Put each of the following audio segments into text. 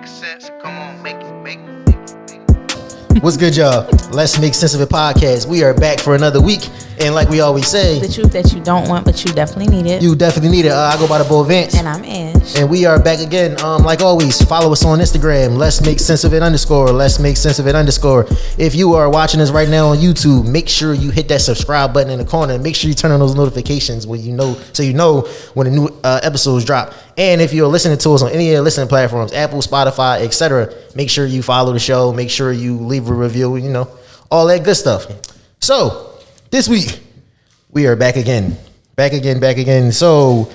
sense. Come on, make. What's good, y'all? Let's Make Sense of It podcast. We are back for another week, and like we always say, the truth that you don't want, but you definitely need it. You definitely need it. I go by the Bull Vance, and I'm Ash, and we are back again. Like always, follow us on Instagram. Let's Make Sense of It _. Let's Make Sense of It _. If you are watching us right now on YouTube, make sure you hit that subscribe button in the corner, and make sure you turn on those notifications when you know when the new episodes drop. And if you're listening to us on any of the listening platforms, Apple, Spotify, etc., make sure you follow the show. Make sure you leave a review, all that good stuff. So, this week, we are back again. So,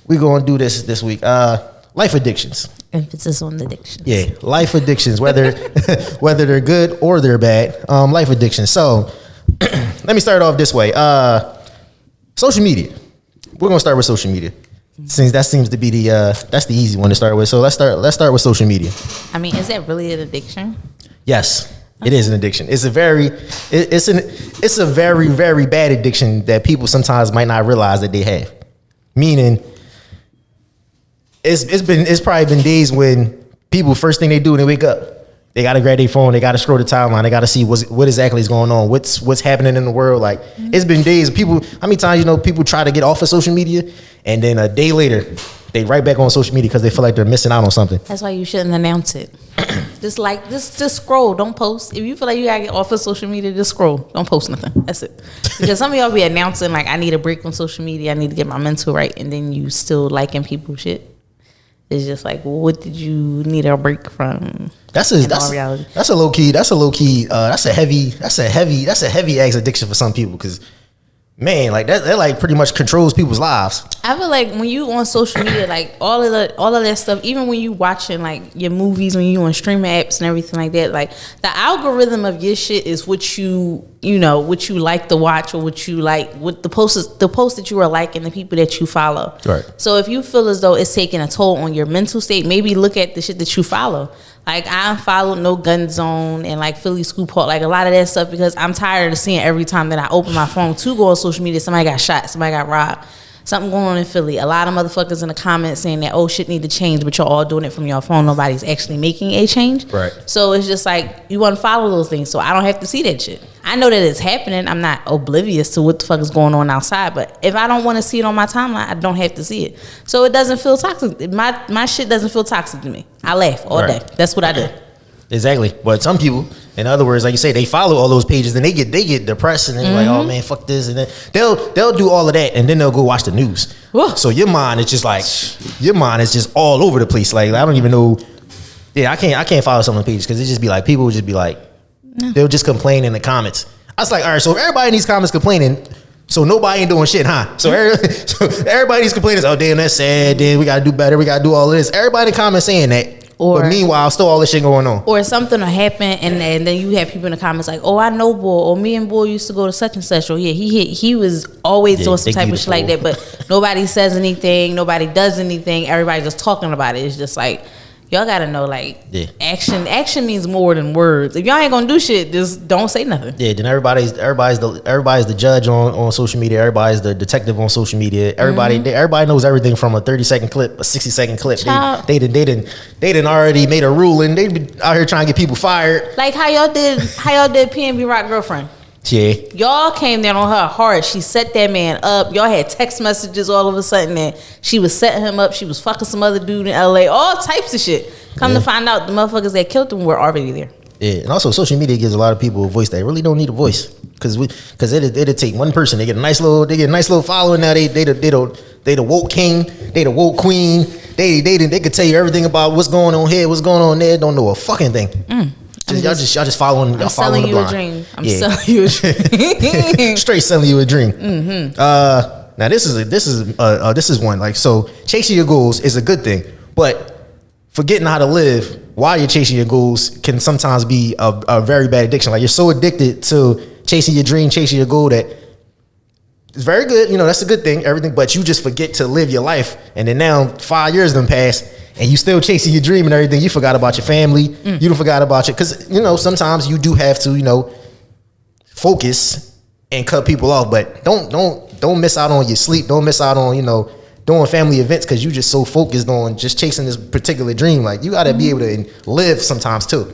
we're going to do this week. Life addictions. Emphasis on the addiction. Yeah, life addictions, whether they're good or they're bad. Life addictions. So, let me start off this way. Social media. We're going to start with social media. Since that seems to be that's the easy one to start with. So let's start with social media. I mean, is that really an addiction? Yes, it is an addiction. It's a very very bad addiction that people sometimes might not realize that they have. Meaning, it's probably been days when people first thing they do when they wake up, they gotta grab their phone, they gotta scroll the timeline, they gotta see what exactly is going on, what's happening in the world. Like, it's been days. People, how many times people try to get off of social media, and then a day later they right back on social media because they feel like they're missing out on something. That's why you shouldn't announce it. just scroll, don't post. If you feel like you gotta get off of social media, just scroll, don't post nothing. That's it. Because some of y'all be announcing like, I need a break from social media, I need to get my mental right, and then you still liking people's shit. It's just like, what did you need a break from? That's a low key. That's a heavy ass addiction for some people, because man, like that like pretty much controls people's lives. I feel like when you on social media, like all of that stuff, even when you watching like your movies, when you on streaming apps and everything like that, like the algorithm of your shit is what you like to watch, or what you like, what the posts that you are liking, the people that you follow. Right. So if you feel as though it's taking a toll on your mental state, maybe look at the shit that you follow. Like, I unfollowed No Gun Zone and like Philly Scoop Hawk, like a lot of that stuff, because I'm tired of seeing every time that I open my phone to go on social media, somebody got shot, somebody got robbed, something going on in Philly. A lot of motherfuckers in the comments saying that, oh, shit need to change, but you're all doing it from your phone. Nobody's actually making a change. Right. So it's just like, you unfollow those things, so I don't have to see that shit. I know that it's happening. I'm not oblivious to what the fuck is going on outside, but if I don't want to see it on my timeline, I don't have to see it. So it doesn't feel toxic. My shit doesn't feel toxic to me. I laugh all day. That's what I do. Exactly. But some people, in other words, like you say, they follow all those pages and they get depressed, and they're like, oh man, fuck this, and then they'll do all of that, and then they'll go watch the news. Whoa. So your mind is just all over the place. Like, I don't even know. Yeah, I can't follow some of the pages because it just be like, people would just be like, they'll just complain in the comments. I was like, all right, so if everybody in these comments complaining, so nobody ain't doing shit, huh? So everybody's complaining, oh damn, that's sad, then we gotta do better, we gotta do all of this. Everybody in the comments saying that. But meanwhile, still all this shit going on. Or something will happen, and then you have people in the comments like, oh, I know Boy, or me and Boy used to go to such and such, or yeah, he was always doing some type of shit like that, but nobody says anything, nobody does anything, everybody just talking about it. It's just like, y'all gotta know, like, action means more than words. If y'all ain't gonna do shit, just don't say nothing. Yeah, then everybody's the judge on social media. Everybody's the detective on social media. Everybody knows everything from a 30-second clip, a 60-second clip. They didn't already made a rule, and they be out here trying to get people fired. Like how y'all did PNB Rock Girlfriend. Yeah. Y'all came down on her hard. She set that man up. Y'all had text messages all of a sudden that she was setting him up. She was fucking some other dude in LA. All types of shit. Come to find out, the motherfuckers that killed him were already there. Yeah, and also social media gives a lot of people a voice that really don't need a voice, because it'll take one person. They get a nice little following. Now they the woke king, they the woke queen. They could tell you everything about what's going on here, what's going on there. Don't know a fucking thing. Y'all just following. Y'all following the blind. I'm selling you a dream. Straight selling you a dream. Now this is one, like, so chasing your goals is a good thing, but forgetting how to live while you're chasing your goals can sometimes be a very bad addiction. Like, you're so addicted to chasing your dream, chasing your goal, that it's very good. That's a good thing, everything, but you just forget to live your life, and then now 5 years done passed, and you still chasing your dream and everything. You forgot about your family. You don't forgot about your, because sometimes you do have to focus and cut people off, but don't miss out on your sleep. Don't miss out on doing family events because you just so focused on just chasing this particular dream. Like you got to be able to live sometimes too.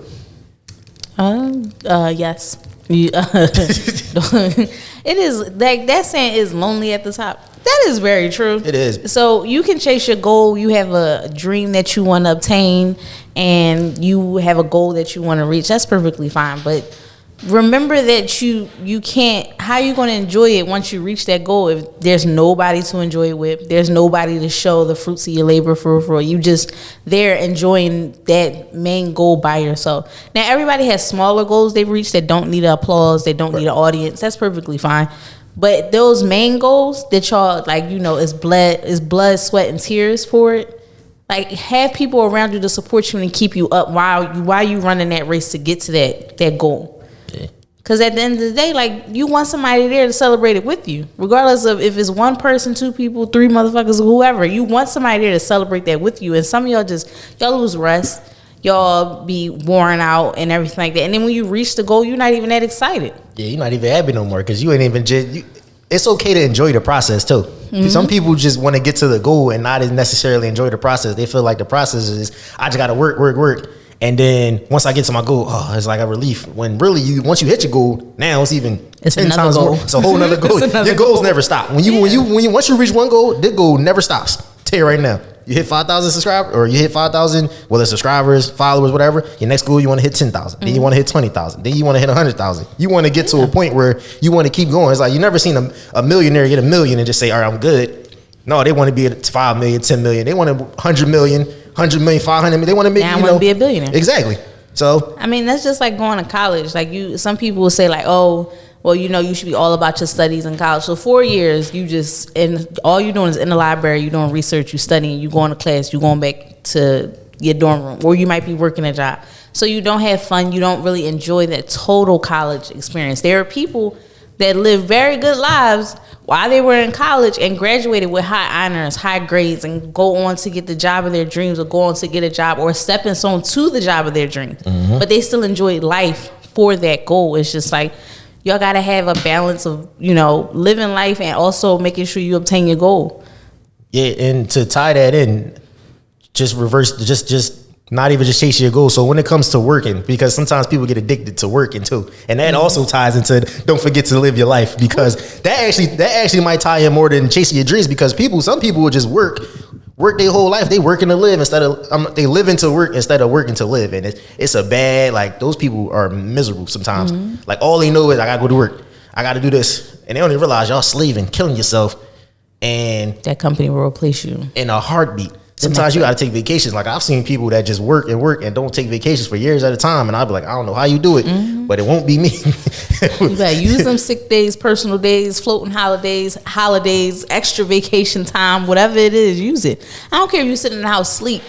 Yes. It is like that saying is lonely at the top. That is very true. It is. So you can chase your goal. You have a dream that you want to obtain, and you have a goal that you want to reach. That's perfectly fine. But remember that you can't. How are you going to enjoy it once you reach that goal if there's nobody to enjoy it with? There's nobody to show the fruits of your labor for. You just there enjoying that main goal by yourself. Now everybody has smaller goals they've reached that don't need applause. They don't need an audience. That's perfectly fine. But those main goals that y'all like, is blood, sweat, and tears for it. Like have people around you to support you and keep you up while you running that race to get to that goal. Because at the end of the day, like you want somebody there to celebrate it with you, regardless of if it's one person, two people, three motherfuckers, whoever. You want somebody there to celebrate that with you. And some of y'all lose rest, y'all be worn out and everything like that. And then when you reach the goal, you're not even that excited. Yeah, you're not even happy no more because you ain't even it's okay to enjoy the process too. Mm-hmm. Some people just want to get to the goal and not necessarily enjoy the process. They feel like the process is I just got to work. And then once I get to my goal, it's like a relief. When really, once you hit your goal, now it's 10 times goal. more. It's a whole nother goal. Your goals never stop. Once you reach one goal, the goal never stops. Tell you right now, you hit 5,000 subscribers, or you hit 5,000, whether subscribers, followers, whatever. Your next goal, you want to hit 10,000. Then you want to hit 20,000. Then you want to hit 100,000. You want to get to a point where you want to keep going. It's like you never seen a millionaire get a million and just say, all right, I'm good. No, they want to be at 5 million, 10 million. They want 100 million. 100 million, 500 million. They want to make. Now I want to be a billionaire. Exactly. So I mean, that's just like going to college. Like some people will say like, oh, well, you should be all about your studies in college. So 4 years, and all you're doing is in the library. You're doing research. You're studying. You going to class. You're going back to your dorm room, or you might be working a job. So you don't have fun. You don't really enjoy that total college experience. There are people that live very good lives while they were in college and graduated with high honors, high grades, and go on to get the job of their dreams, or go on to get a job or a stepping stone to the job of their dreams. Mm-hmm. But they still enjoy life for that goal. It's just like y'all got to have a balance of, living life and also making sure you obtain your goal. Yeah, and to tie that in, just reverse, just not even just chasing your goals. So when it comes to working, because sometimes people get addicted to working too, and that also ties into don't forget to live your life, because that actually might tie in more than chasing your dreams, because some people will just work their whole life. They working to live instead of they living to work instead of working to live, and it's a bad, like those people are miserable sometimes. Mm-hmm. Like all they know is I gotta go to work, I gotta do this, and they don't even realize y'all slaving, killing yourself, and that company will replace you in a heartbeat. Sometimes you got to take vacations. Like I've seen people that just work and don't take vacations for years at a time. And I'll be like, I don't know how you do it, but it won't be me. You gotta use them sick days, personal days, floating holidays, extra vacation time, whatever it is, use it. I don't care if you sit in the house, sleep.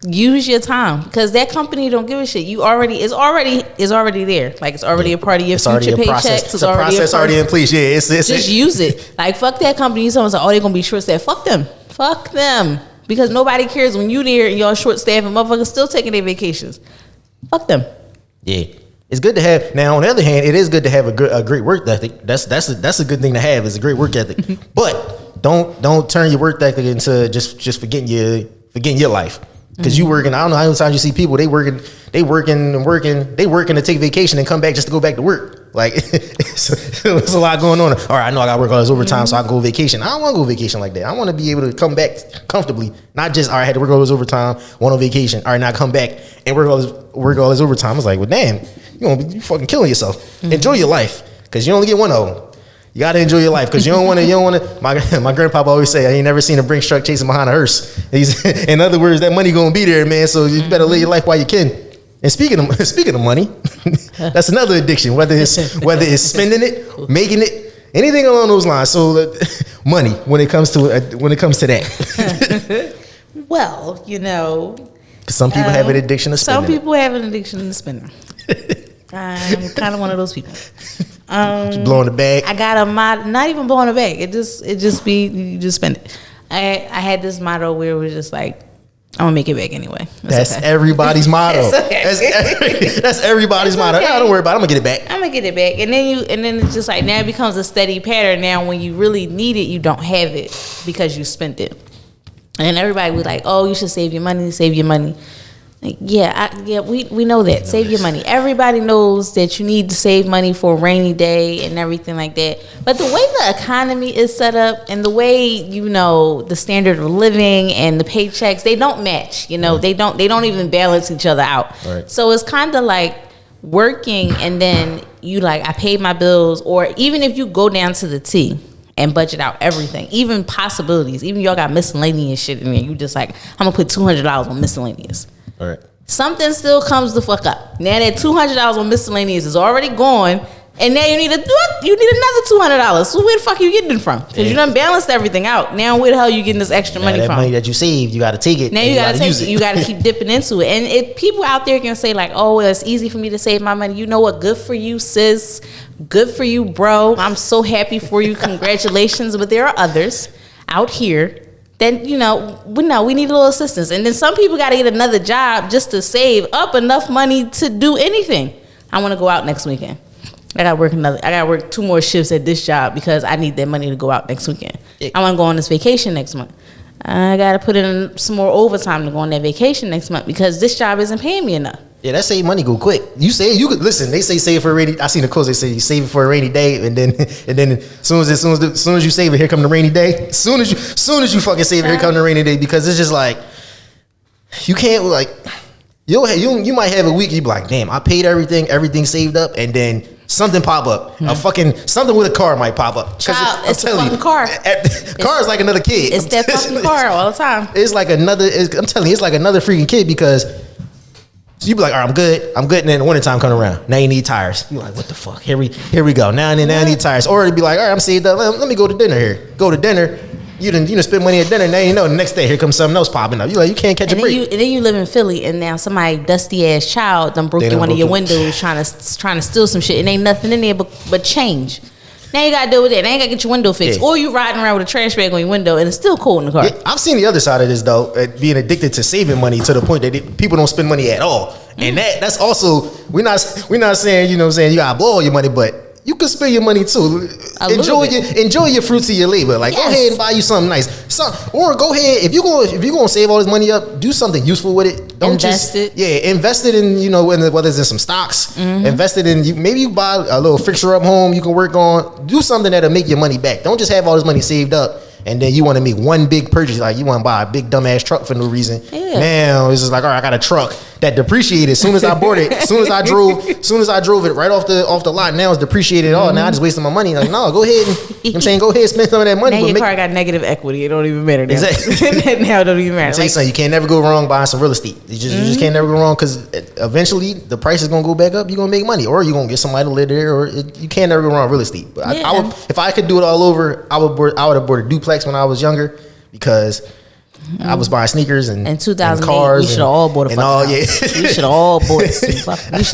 Use your time, because that company don't give a shit. It's already there. Like it's already a part of your future paychecks. It's a process already in place. Yeah, just use it. Like fuck that company. Someone's like, oh, they're gonna be short staffed. Fuck them. Because nobody cares when you there and y'all short staffed and motherfuckers still taking their vacations. Fuck them. Yeah, it's good to have. Now on the other hand, it is good to have a great work ethic. That's a good thing to have, is a great work ethic. But don't turn your work ethic into just forgetting your life. Because you working, I don't know how many times you see people, they working to take vacation and come back just to go back to work. Like it's a lot going on. All right, I know I got to work all this overtime, so I can go vacation. I don't want to go vacation like that. I want to be able to come back comfortably, not just all right, I had to work all this overtime, went on vacation. All right, now come back and work all this overtime. I was like, well, damn, you fucking killing yourself. Mm-hmm. Enjoy your life, because you only get one of them. You gotta enjoy your life, because you don't want to. My grandpapa always say, I ain't never seen a Brinks truck chasing behind a hearse. In other words, that money gonna be there, man. So you better live your life while you can. And speaking of money, that's another addiction. Whether it's spending it, making it, anything along those lines. So money, when it comes to that. Well, because some people have an addiction to spending. Some people have an addiction to spending. I'm kind of one of those people. Just blowing the bag. I got not even blowing the bag. It just be, you just spend it. I had this motto where it was just like, I'm gonna make it back anyway. That's okay. everybody's motto. Okay. That's everybody's motto. Okay. No, don't worry about it. I'm gonna get it back. I'm gonna get it back, and then it's just like now it becomes a steady pattern. Now when you really need it, you don't have it because you spent it. And everybody was like, "Oh, you should save your money. Save your money." Like, we know that. Save your money. Everybody knows that you need to save money for a rainy day and everything like that. But the way the economy is set up and the way, the standard of living and the paychecks, they don't match. They don't even balance each other out. Right. So it's kind of like working and then you like, I paid my bills, or even if you go down to the T and budget out everything, even possibilities, even y'all got miscellaneous shit in there. You just like, I'm gonna put $200 on miscellaneous. All right. Something still comes the fuck up. Now that $200 on miscellaneous is already gone, and now you need another $200. So where the fuck are you getting it from? Because you done balanced everything out. Now where the hell are you getting this extra money that from? Money that you saved, you got to take it. Now you got to take use it. You got to keep dipping into it. And if people out there can say like, "Oh, it's easy for me to save my money," you know what? Good for you, sis. Good for you, bro. I'm so happy for you. Congratulations. But there are others out here. Then we need a little assistance, and then some people got to get another job just to save up enough money to do anything. I want to go out next weekend. I got to work 2 more shifts at this job because I need that money to go out next weekend. I want to go on this vacation next month. I got to put in some more overtime to go on that vacation next month because this job isn't paying me enough. Yeah, that save money go quick. You could listen. They say save for a rainy. I seen the quotes. They say you save it for a rainy day, and then as soon as you save it, here come the rainy day. As soon as you fucking save it, here come the rainy day, because it's just like you can't like you might have a week. You be like, damn, I paid everything saved up, and then something pop up. A fucking something with a car might pop up. Child, it's a fucking car. Car is like another kid. It's that fucking car all the time. It's like another. I'm telling you, it's like another freaking kid because. So you be like, all right, I'm good. And then the wintertime come around. Now you need tires. You like, what the fuck? Here we go. Now I need tires. Or it'd be like, all right, I'm saved up. Let me go to dinner here. Go to dinner. You didn't spend money at dinner. Now the next day here comes something else popping up. You like, you can't catch a break. And then you live in Philly, and now somebody dusty ass child done broke one of your windows trying to steal some shit, and ain't nothing in there but change. Now you gotta deal with it. Now you gotta get your window fixed, or you riding around with a trash bag on your window, and it's still cold in the car. Yeah, I've seen the other side of this though, being addicted to saving money to the point that people don't spend money at all, and that's also we're not saying you gotta blow all your money, but you can spend your money too. Enjoy your fruits of your labor. Like go ahead and buy you something nice. Or go ahead if you're gonna save all this money up, do something useful with it. Don't invest it in whether it's in some stocks. Invest it in maybe you buy a little fixture up home you can work on. Do something that'll make your money back. Don't just have all this money saved up and then you want to make one big purchase, like you want to buy a big dumbass truck for no reason. Yeah. Now it's just like, all right, I got a truck that depreciated as soon as I bought it. As soon as I drove it right off the lot. Now it's depreciated all. Now I just wasted my money. Like, no, go ahead. I'm saying, go ahead, spend some of that money. Now your car got negative equity. It don't even matter. Now. Exactly. Now it don't even matter. I'll tell you something. You can't never go wrong buying some real estate. You just can't never go wrong because eventually the price is gonna go back up. You're gonna make money, or you're gonna get somebody to live there, or you can't never go wrong with real estate. But I would, if I could do it all over, I would have bought a duplex when I was younger. Because I was buying sneakers and 2008, and cars. We should have all bought a fucking house. We should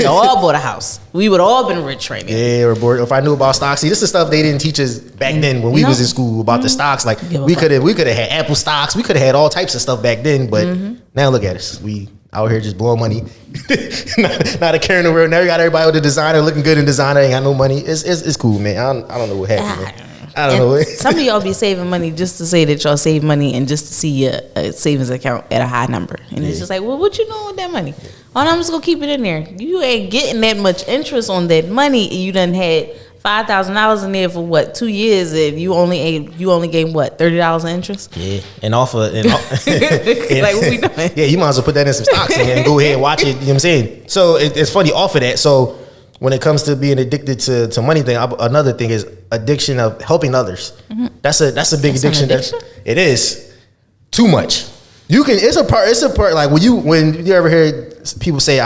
have all bought a house. We would all been rich right now. Yeah, or bored. If I knew about stocks, see, this is stuff they didn't teach us back then when we was in school about the stocks. Like we could have had Apple stocks. We could have had all types of stuff back then. But now look at us. We out here just blowing money, not a care in the world. Now you got everybody with a designer looking good in designer. Ain't got no money. It's cool, man. I don't know what happened. Man. I don't know. Some of y'all be saving money just to say that y'all save money and just to see your savings account at a high number. And it's just like, well, what you doing with that money? Oh, no, I'm just going to keep it in there. You ain't getting that much interest on that money. You done had $5,000 in there for what, 2 years, and you only gained what, $30 in interest? Yeah, and like what we doing? Yeah, you might as well put that in some stocks and go ahead and watch it. You know what I'm saying? So it's funny off of that. So when it comes to being addicted to money thing, another thing is addiction of helping others. That's a big addiction. It is too much. It's a part like when you ever hear people say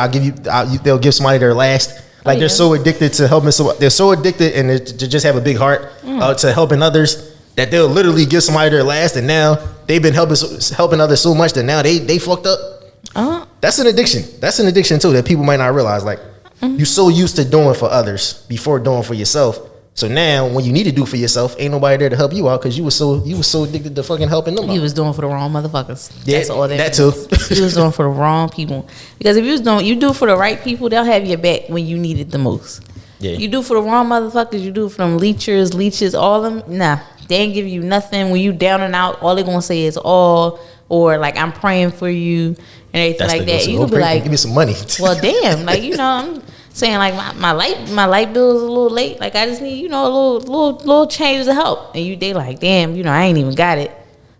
they'll give somebody their last. Like they're so addicted to helping someone. They're so addicted and to just have a big heart to helping others that they'll literally give somebody their last, and now they've been helping others so much that now they fucked up. That's an addiction. That's an addiction too that people might not realize. Like you're so used to doing for others before doing for yourself So now, when you need to do for yourself, ain't nobody there to help you out because you was so addicted to fucking helping them. He was doing for the wrong motherfuckers. Yeah, that's all that too. He was doing for the wrong people. Because if you do for the right people, they'll have your back when you need it the most. Yeah. You do for the wrong motherfuckers. You do for them leeches, all them. Nah, they ain't give you nothing. When you down and out, all they gonna say is or like I'm praying for you and everything like that. You can be like, give me some money. Well, damn, like I'm saying like my light bill is a little late. Like I just need a little change to help. And they like, damn, I ain't even got it.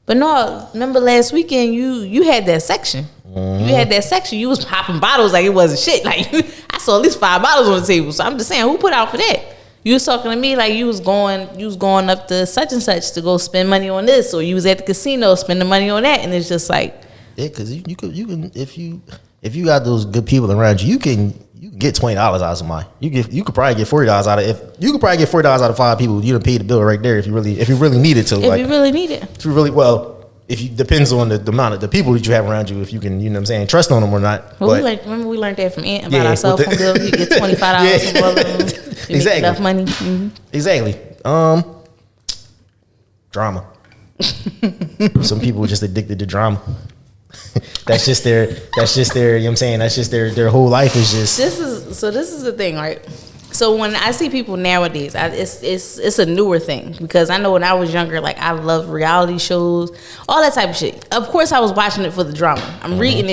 But no, remember last weekend you had that section. Mm-hmm. You had that section. You was popping bottles like it wasn't shit. Like I saw at least 5 bottles on the table. So I'm just saying, who put out for that? You was talking to me like you was going up to such and such to go spend money on this, or you was at the casino spending money on that, and it's just like, yeah, because you can if you got those good people around you, you can get $20 out of somebody. You could probably get $40 out of 5 people. You done paid the bill right there if you really needed to. If you really need it. If you really depends on the amount of the people that you have around you, if you can, you know what I'm saying, trust on them or not. Well, remember we learned that from Ant about our cell phone bill. You get $25 from all of them. Exactly. Make enough money. Mm-hmm. Exactly. Drama. Some people are just addicted to drama. That's just their, you know what I'm saying? That's just their whole life is just. This is the thing, right? So when I see people nowadays, it's a newer thing because I know when I was younger, like I loved reality shows, all that type of shit. Of course, I was watching it for the drama. I'm reading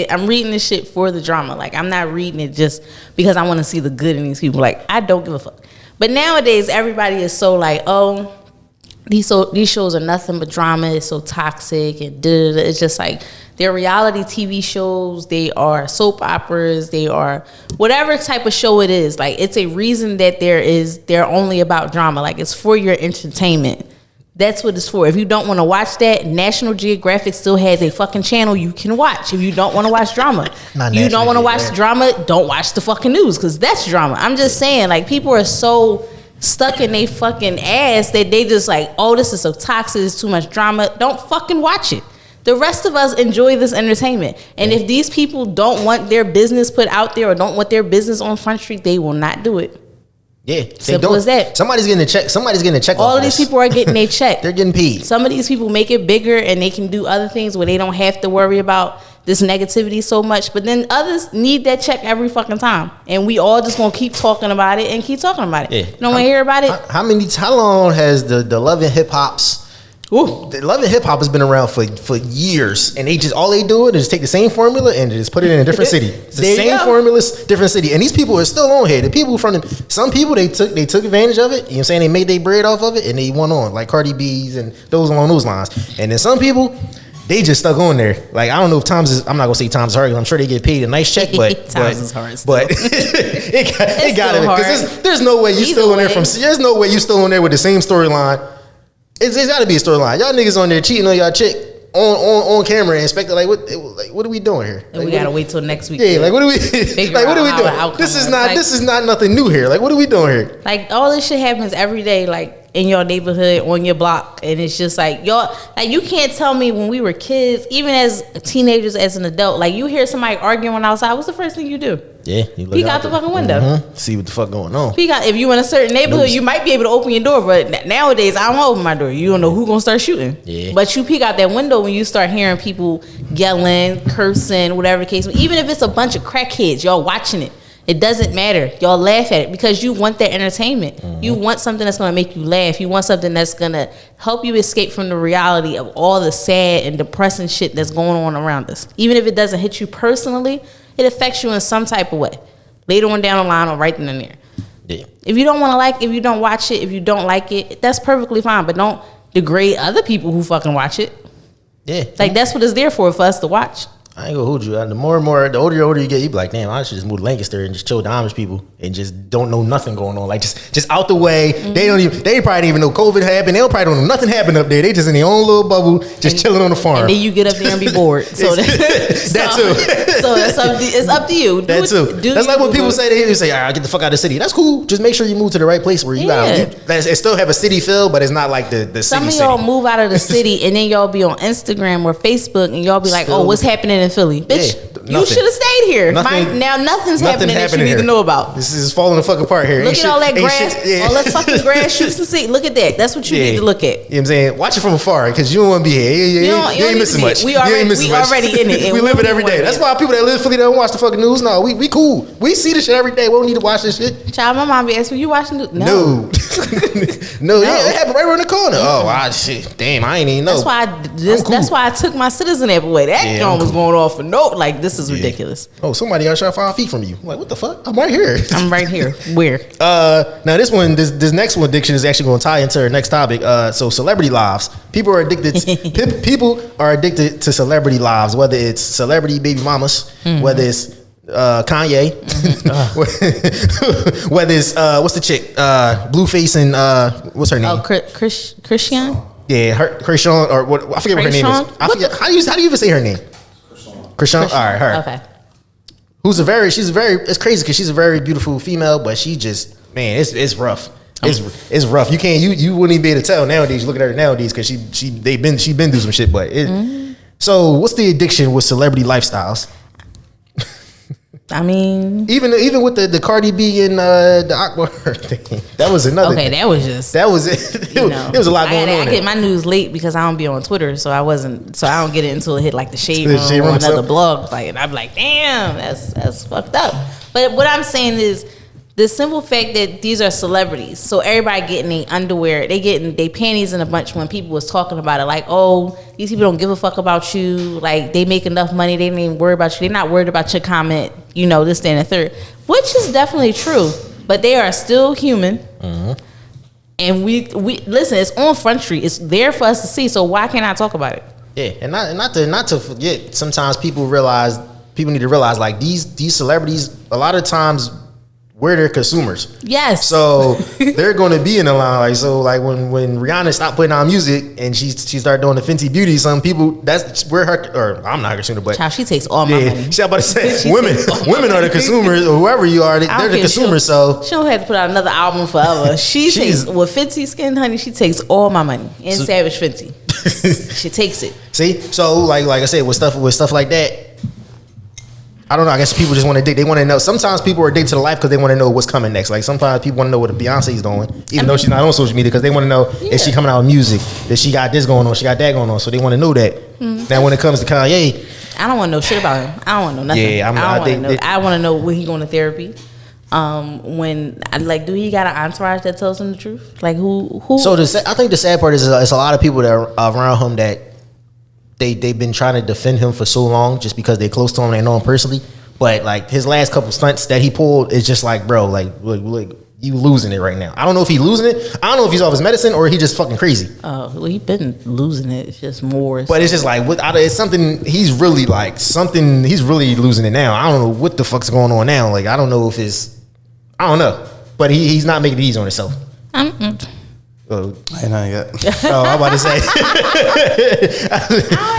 this shit for the drama. Like I'm not reading it just because I want to see the good in these people. Like I don't give a fuck. But nowadays, everybody is so like, oh, these shows are nothing but drama. It's so toxic and da-da-da. It's just like they're reality TV shows. They are soap operas. They are whatever type of show it is. Like it's a reason that they're only about drama. Like it's for your entertainment. That's what it's for. If you don't want to watch that, National Geographic still has a fucking channel you can watch. If you don't want to watch drama, you don't want to watch drama, don't watch the fucking news because that's drama. I'm just saying, like people are so stuck in they fucking ass that they just like, oh, this is so toxic, it's too much drama. Don't fucking watch it. The rest of us enjoy this entertainment. And if these people don't want their business put out there or don't want their business on Front Street, they will not do it. Yeah, simple as that. Somebody's getting a check. All of these people are getting a check. They're getting paid. Some of these people make it bigger and they can do other things where they don't have to worry about this negativity so much. But then others need that check every fucking time. And we all just gonna keep talking about it and keep talking about it. Yeah. You don't want to hear about it? How long has the Love and Hip Hops? The Love and Hip Hop has been around for years, and all they do is take the same formula and just put it in a different city. It's the same formula, different city, and these people are still on here. The people some people they took advantage of it. You know what I'm saying? They made their bread off of it, and they went on like Cardi B's and those along those lines. And then some people, they just stuck on there. Like I don't know if I'm not gonna say Tom's hard. I'm sure they get paid a nice check, but Tom's is hard. But it got it because there's no way you still on there there's no way you still on there with the same storyline. It's got to be a storyline. Y'all niggas on there cheating on y'all chick on camera and expect like what are we doing here? And we gotta wait till next week. Yeah, like what are we doing? This is not nothing new here. Like what are we doing here? Like all this shit happens every day, like in your neighborhood, on your block, and it's just like y'all. Like you can't tell me when we were kids, even as teenagers, as an adult, like you hear somebody arguing outside. What's the first thing you do? Yeah, you peek out the fucking window. Mm-hmm. See what the fuck going on. Peek out. If you in a certain neighborhood, you might be able to open your door, but nowadays I don't open my door. You don't know who gonna start shooting. Yeah. But you peek out that window when you start hearing people yelling, cursing, whatever the case. Even if it's a bunch of crackheads, y'all watching it. It doesn't matter. Y'all laugh at it because you want that entertainment. Mm-hmm. You want something that's going to make you laugh. You want something that's going to help you escape from the reality of all the sad and depressing shit that's going on around us. Even if it doesn't hit you personally, it affects you in some type of way. Later on down the line or right then and there. Yeah. If you don't want to if you don't watch it, if you don't like it, that's perfectly fine. But don't degrade other people who fucking watch it. Yeah. Like that's what it's there for us to watch. I ain't gonna hold you. The older you get, you be like, damn, I should just move to Lancaster and just chill with the Amish people and just don't know nothing going on. Like just out the way. Mm-hmm. They probably didn't even know COVID happened. They probably don't know nothing happened up there. They just in their own little bubble, just chilling on the farm. And then you get up there and be bored. So that too. So it's up to you. That too. That's like when people say they say, all right, get the fuck out of the city. That's cool. Just make sure you move to the right place where you got. It still have a city feel, but it's not like the Some city. Some of y'all move out of the city and then y'all be on Instagram or Facebook and y'all be like, oh, what's happening in in Philly, bitch. Yeah, you should have stayed here. Nothing, nothing's happening that you need to know about. This is falling the fuck apart here. Look at all that grass, all that fucking grass shoots and see. Look at that. That's what you need to look at. You know what I'm saying? Watch it from afar because you don't want to be here. You ain't missing much. We already in it. We live it every day. That's why people that live in Philly don't watch the fucking news. No, we cool. We see this shit every day. We don't need to watch this shit. Child, my mom be asking me, you watching the news? No. Yeah, it happened right around the corner. Oh, shit. Damn, I ain't even know. That's why I took my citizen app away. That joint was going off for note. Like, this is ridiculous. Oh, somebody got shot 5 feet from you. I'm like, what the fuck? I'm right here. I'm right here. Where? Now this next one addiction is actually going to tie into our next topic. So celebrity lives. People are addicted to celebrity lives, whether it's celebrity baby mamas, whether it's Kanye, whether it's what's the chick, Blueface and what's her name? Oh, Christian. Yeah, Christian or what? I forget what her name is. I forget how do you even say her name? Christian. All right, her. Okay. It's crazy because she's a very beautiful female, but she just, man, it's rough. It's rough. You wouldn't even be able to tell nowadays. You look at her nowadays because she been through some shit. But so what's the addiction with celebrity lifestyles? I mean, even with the Cardi B and the Aqua thing, that was another. Okay, thing. that was it. It was a lot going on. I get my news late because I don't be on Twitter, so I don't get it until it hit like the Shade Room or another blog. Like, and I'm like, damn, that's fucked up. But what I'm saying is the simple fact that these are celebrities, so everybody getting their underwear, they getting their panties in a bunch when people was talking about it, like, oh, these people don't give a fuck about you, like they make enough money, they don't even worry about you, they're not worried about your comment, this, that, and the third, which is definitely true, but they are still human. And we listen, it's on Front Street, it's there for us to see, so why can't I talk about it? Yeah, and not to forget, sometimes people need to realize like these celebrities a lot of times we're their consumers. Yes. So they're going to be in the line. Like, so like when Rihanna stopped putting out music and she started doing the Fenty Beauty, some people, that's where her, or I'm not her consumer, but child, she takes all my money. She about to say women are the consumers, or whoever you are, they're the consumers. So she don't have to put out another album forever. She takes with Fenty Skin Honey. She takes all my money and Savage Fenty. She takes it. See, so like I said, with stuff like that. I don't know. I guess people just want to dig. They want to know. Sometimes people are addicted to the life because they want to know what's coming next. Like sometimes people want to know what Beyonce's doing, even though she's not on social media, because they want to know if she coming out with music, that she got this going on, she got that going on. So they want to know that. Now when it comes to Kanye, I don't want to know shit about him. I don't want to know nothing. Yeah, I want to know when he going to therapy. Do he got an entourage that tells him the truth? Like who? So I think the sad part is it's a lot of people that are around him that. They've been trying to defend him for so long just because they're close to him and they know him personally. But like his last couple stunts that he pulled is just like, bro, like you losing it right now. I don't know if he's losing it. I don't know if he's off his medicine or he just fucking crazy. Oh, well, he been losing it. It's just more. But it's just like it's something he's really losing it now. I don't know what the fuck's going on now. Like I don't know if I don't know. But he's not making it easy on himself. I ain't not yet. Oh, I'm about to say. I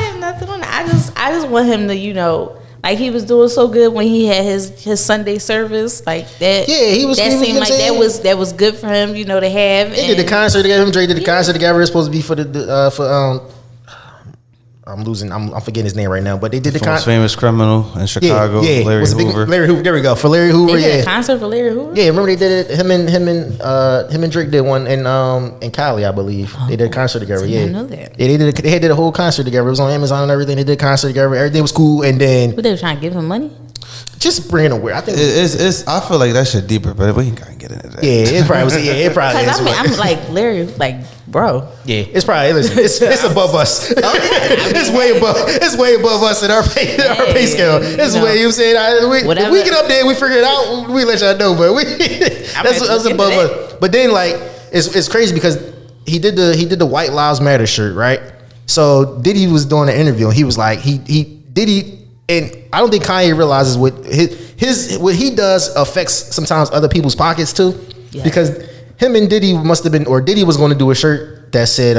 have nothing on it. I just want him to, like he was doing so good when he had his Sunday service, like that. Yeah, he was. That seemed like that was good for him, to have. They did the concert together. Him, Drake did the concert together. It's supposed to be for I'm forgetting his name right now, but they did the most famous criminal in Chicago, yeah. Larry Hoover. Larry Hoover, there we go. For Larry Hoover, they did a concert for Larry Hoover. Yeah, remember they did it. Him and Drake did one in Cali, I believe. They did a concert together. Yeah, I know that. Yeah, they did a whole concert together. It was on Amazon and everything. They did a concert together. Everything was cool, and then but they were trying to give him money. Just bringing aware. I think it's. I feel like that shit deeper, but we ain't gotta get into that. Yeah, it probably was. Yeah, it probably. Because I'm like Larry, like bro. Yeah, it's probably. Listen, it's above us. It's way above us in our pay scale. It's way. You saying if we get up there, we figure it out. We let y'all know, but that's above us. But then like it's crazy because he did the White Lives Matter shirt, right? So Diddy was doing an interview and he was like Diddy. And I don't think Kanye realizes what what he does affects sometimes other people's pockets too, because him and Diddy must have been, or Diddy was going to do a shirt that said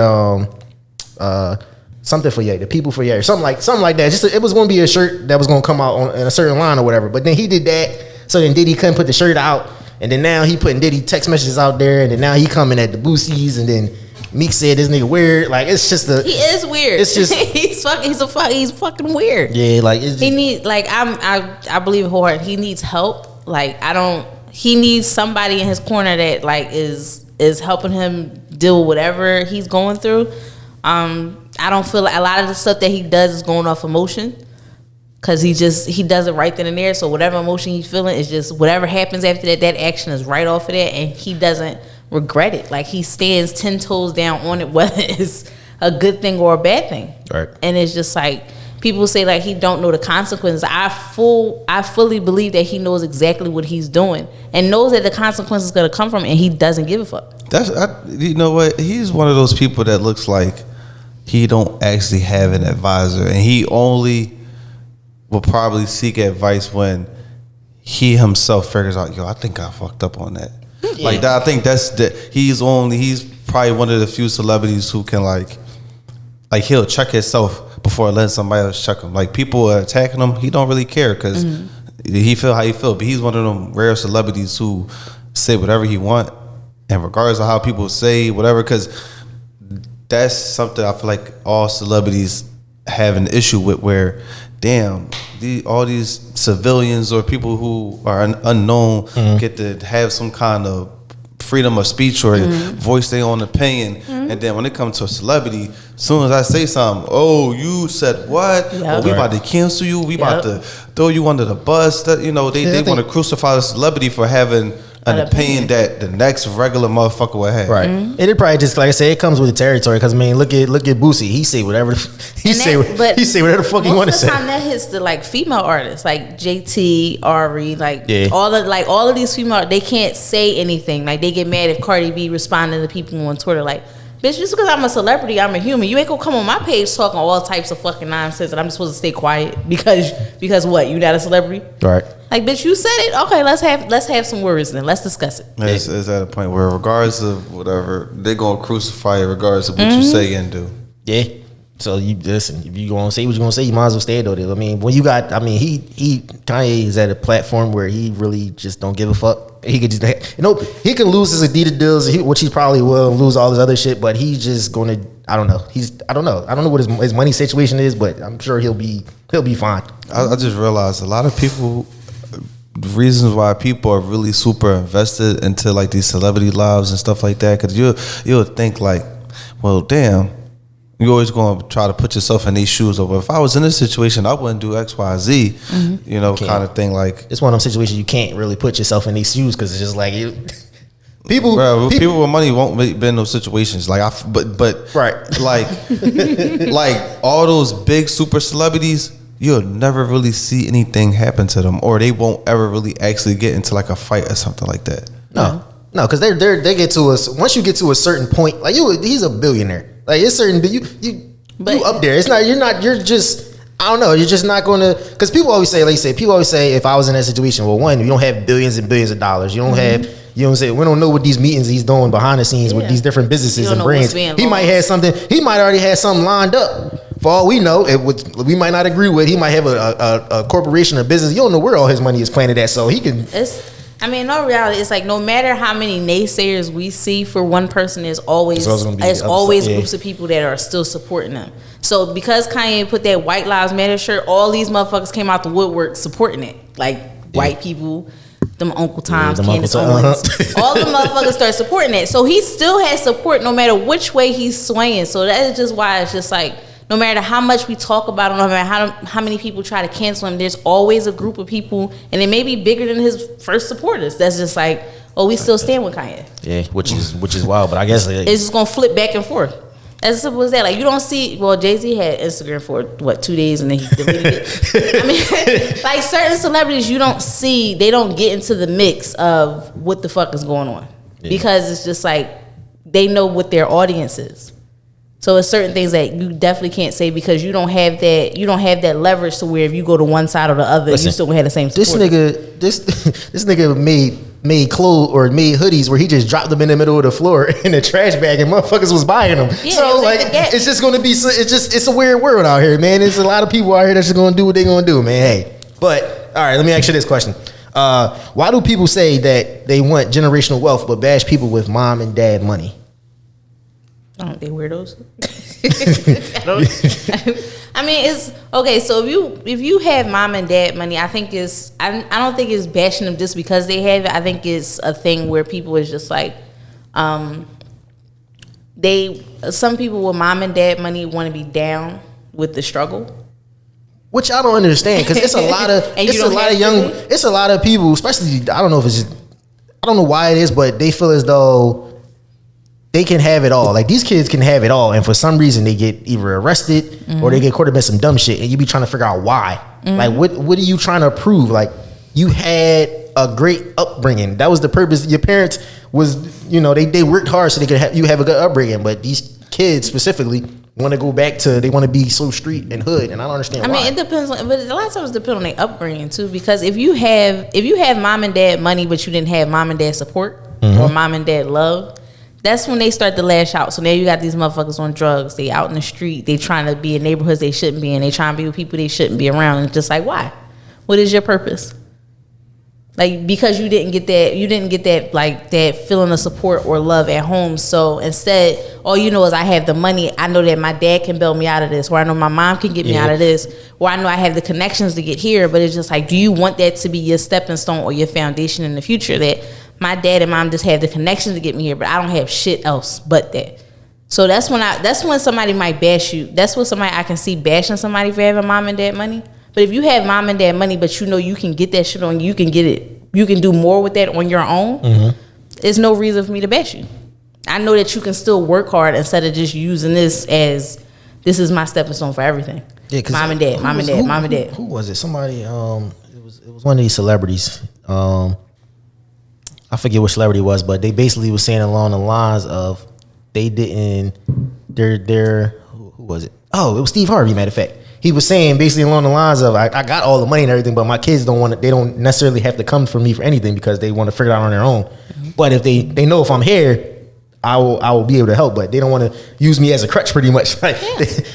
something for Ye, the people for Ye, or something like that. Just it was going to be a shirt that was going to come out in a certain line or whatever. But then he did that, so then Diddy couldn't put the shirt out, and then now he putting Diddy text messages out there, and then now he coming at the Boosies, and then Meek said this nigga weird. Like it's just he is weird. It's just he's fucking weird. Yeah, like it's just, he needs like I believe wholeheartedly he needs help. Like he needs somebody in his corner that like is helping him deal with whatever he's going through. I don't feel like a lot of the stuff that he does is going off emotion. Cause he does it right then and there. So whatever emotion he's feeling is just whatever happens after that action is right off of that, and he doesn't regret it. Like he stands 10 toes down on it, whether it's a good thing or a bad thing. Right. And it's just like people say like he don't know the consequences. I fully believe that he knows exactly what he's doing and knows that the consequences is gonna come from it, and he doesn't give a fuck. You know what? He's one of those people that looks like he don't actually have an advisor, and he only will probably seek advice when he himself figures out, I think I fucked up on that. Yeah. Like that, I think he's probably one of the few celebrities who can like he'll check himself before letting somebody else check him. Like people are attacking him, he don't really care because he feel how he feel. But he's one of them rare celebrities who say whatever he want, and regardless of how people say whatever, because that's something I feel like all celebrities have an issue with, where damn, all these civilians or people who are unknown get to have some kind of freedom of speech or voice their own opinion, and then when it comes to a celebrity, as soon as I say something, oh, you said what? Yep. Oh, we about to cancel you. We about to throw you under the bus. That they want to crucify the celebrity for having an opinion that the next regular motherfucker would have. Right. And it probably just, like I said, it comes with the territory. Because I mean, look at Boosie. He say whatever he say whatever the fuck he want to say. Most of the time that hits the like female artists, like JT, Ari, all of these female, they can't say anything. Like they get mad if Cardi B responding to people on Twitter like, bitch, just because I'm a celebrity, I'm a human. You ain't gonna come on my page talking all types of fucking nonsense and I'm supposed to stay quiet because what? You not a celebrity? Right. Like, bitch, you said it. Okay, let's have some words then. Let's discuss it. It's at a point where, regardless of whatever, they're gonna crucify you regardless of what you say and do. Yeah. So you listen. If you gonna say what you gonna say, you might as well stay there. I mean, when you got, Kanye is at a platform where he really just don't give a fuck. He could just, he can lose his Adidas deals, which he probably will, lose all his other shit. But he's just gonna, I don't know. I don't know what his money situation is, but I'm sure he'll be fine. I just realized a lot of people. Reasons why people are really super invested into like these celebrity lives and stuff like that, because you'll think like, well, damn, you're always going to try to put yourself in these shoes. Or if I was in this situation, I wouldn't do X, Y, Z, kind of thing. Like it's one of them situations you can't really put yourself in these shoes because it's just like people with money won't be in those situations. Like but right, like all those big super celebrities, you'll never really see anything happen to them, or they won't ever really actually get into like a fight or something like that. No, because they get to us. Once you get to a certain point, like he's a billionaire. Like it's certain, but you up there. It's not. You're just. I don't know. You're just not going to. Because people always say, if I was in that situation, well, one, you don't have billions and billions of dollars. You don't have. You know what I'm saying? We don't know what these meetings he's doing behind the scenes with these different businesses and brands. He might have something. He might already have something lined up. For all we know, we might not agree with. He might have a corporation or business. You don't know where all his money is planted at, so he can. In all reality, it's like no matter how many naysayers we see for one person, there's always groups of people that are still supporting them. So because Kanye put that White Lives Matter shirt, all these motherfuckers came out the woodwork supporting it. Like white people, them Uncle Toms, Candace Owens, all the motherfuckers start supporting it. So he still has support no matter which way he's swaying. So that is just why it's just like, no matter how much we talk about him, no matter how many people try to cancel him, there's always a group of people, and it may be bigger than his first supporters. That's just like, we still stand with Kanye. Yeah, which is wild, but I guess it's just gonna flip back and forth. As simple as that. Like you don't see. Well, Jay-Z had Instagram for 2 days and then he deleted it. I mean, like certain celebrities, you don't see. They don't get into the mix of what the fuck is going on because it's just like they know what their audience is. So it's certain things that you definitely can't say because you don't have that. You don't have that leverage to where if you go to one side or the other, you still gonna have the same support. This nigga made clothes or made hoodies where he just dropped them in the middle of the floor in a trash bag and motherfuckers was buying them. Yeah, so like it's just gonna be. It's a weird world out here, man. There's a lot of people out here that's just gonna do what they gonna do, man. Hey, but all right, let me ask you this question. Why do people say that they want generational wealth but bash people with mom and dad money? They weirdos. I mean, it's okay. So if you have mom and dad money, I think it's I don't think it's bashing them just because they have it. I think it's a thing where people is just like, some people with mom and dad money want to be down with the struggle. Which I don't understand, because it's a lot of it's a lot of people, especially I don't know why it is, but they feel as though they can have it all. Like, these kids can have it all, and for some reason they get either arrested or they get caught up in some dumb shit, and you be trying to figure out why. Like, what are you trying to prove? Like, you had a great upbringing. That was the purpose. Your parents was, they worked hard so they could have a good upbringing, but these kids specifically want to go back to, they want to be so street and hood, and I don't understand why. I mean, it depends but a lot of times it depends on their upbringing too, because if you have mom and dad money but you didn't have mom and dad support or mom and dad love, that's when they start to lash out. So now you got these motherfuckers on drugs, they out in the street, they trying to be in neighborhoods they shouldn't be in, they trying to be with people they shouldn't be around, and it's just like, why? What is your purpose? Like, because you didn't get that like that feeling of support or love at home. So instead, all you know is I have the money. I know that my dad can bail me out of this, or I know my mom can get me out of this, or I know I have the connections to get here. But it's just like, do you want that to be your stepping stone or your foundation in the future? That my dad and mom just have the connections to get me here, but I don't have shit else but that. So that's when somebody might bash you. That's what somebody I can see bashing somebody for having mom and dad money. But if you have mom and dad money, but you can get that shit on, you can get it, you can do more with that on your own, there's no reason for me to bash you. I know that you can still work hard instead of just using this as, this is my stepping stone for everything. Yeah, mom and dad. Who was it? Somebody, it was one of these celebrities. I forget which celebrity it was, but they basically was saying along the lines of, who was it? Oh, it was Steve Harvey, matter of fact. He was saying basically along the lines of, I got all the money and everything, but my kids they don't necessarily have to come for me for anything because they want to figure it out on their own. But if they know if I'm here, I will be able to help, but they don't want to use me as a crutch pretty much. Like,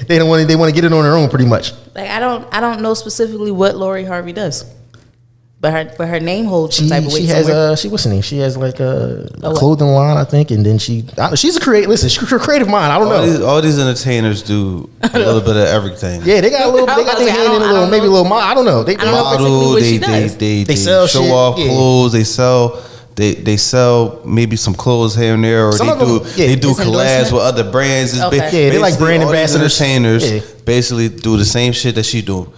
they want to get it on their own pretty much. Like, I don't know specifically what Lori Harvey does. But her name holds some type of weight. She has what's her name? She has like a clothing line, I think, and then she's a creative. Listen, she's a creative mind. I don't know. All these entertainers do a little bit of everything. Yeah, they got a little. They got their hand in a little, maybe a little. I don't know. They model. They sell show shit, off clothes. They sell maybe some clothes here and there, or they do collabs with other brands. They like brand ambassadors. Entertainers basically do the same shit that she do.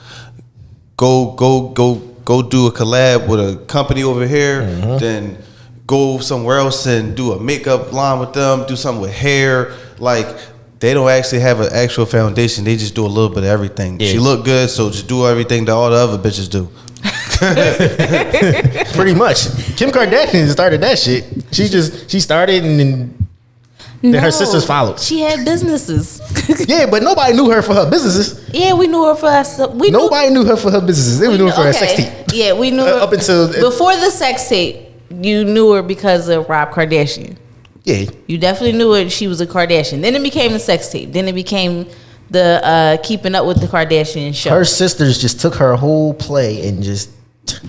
Go do a collab with a company over here, then go somewhere else and do a makeup line with them, do something with hair. Like, they don't actually have an actual foundation. They just do a little bit of everything. Yeah. She look good, so just do everything that all the other bitches do. Pretty much. Kim Kardashian started that shit. She started and then her sisters followed. She had businesses. Yeah, but nobody knew her for her businesses. Yeah, we knew her for her. Nobody knew her for her businesses. They knew her for her sex tape. Yeah, we knew her up until before the sex tape. You knew her because of Rob Kardashian. Yeah, you definitely knew her. She was a Kardashian. Then it became the sex tape. Then it became the Keeping Up with the Kardashian show. Her sisters just took her whole play and just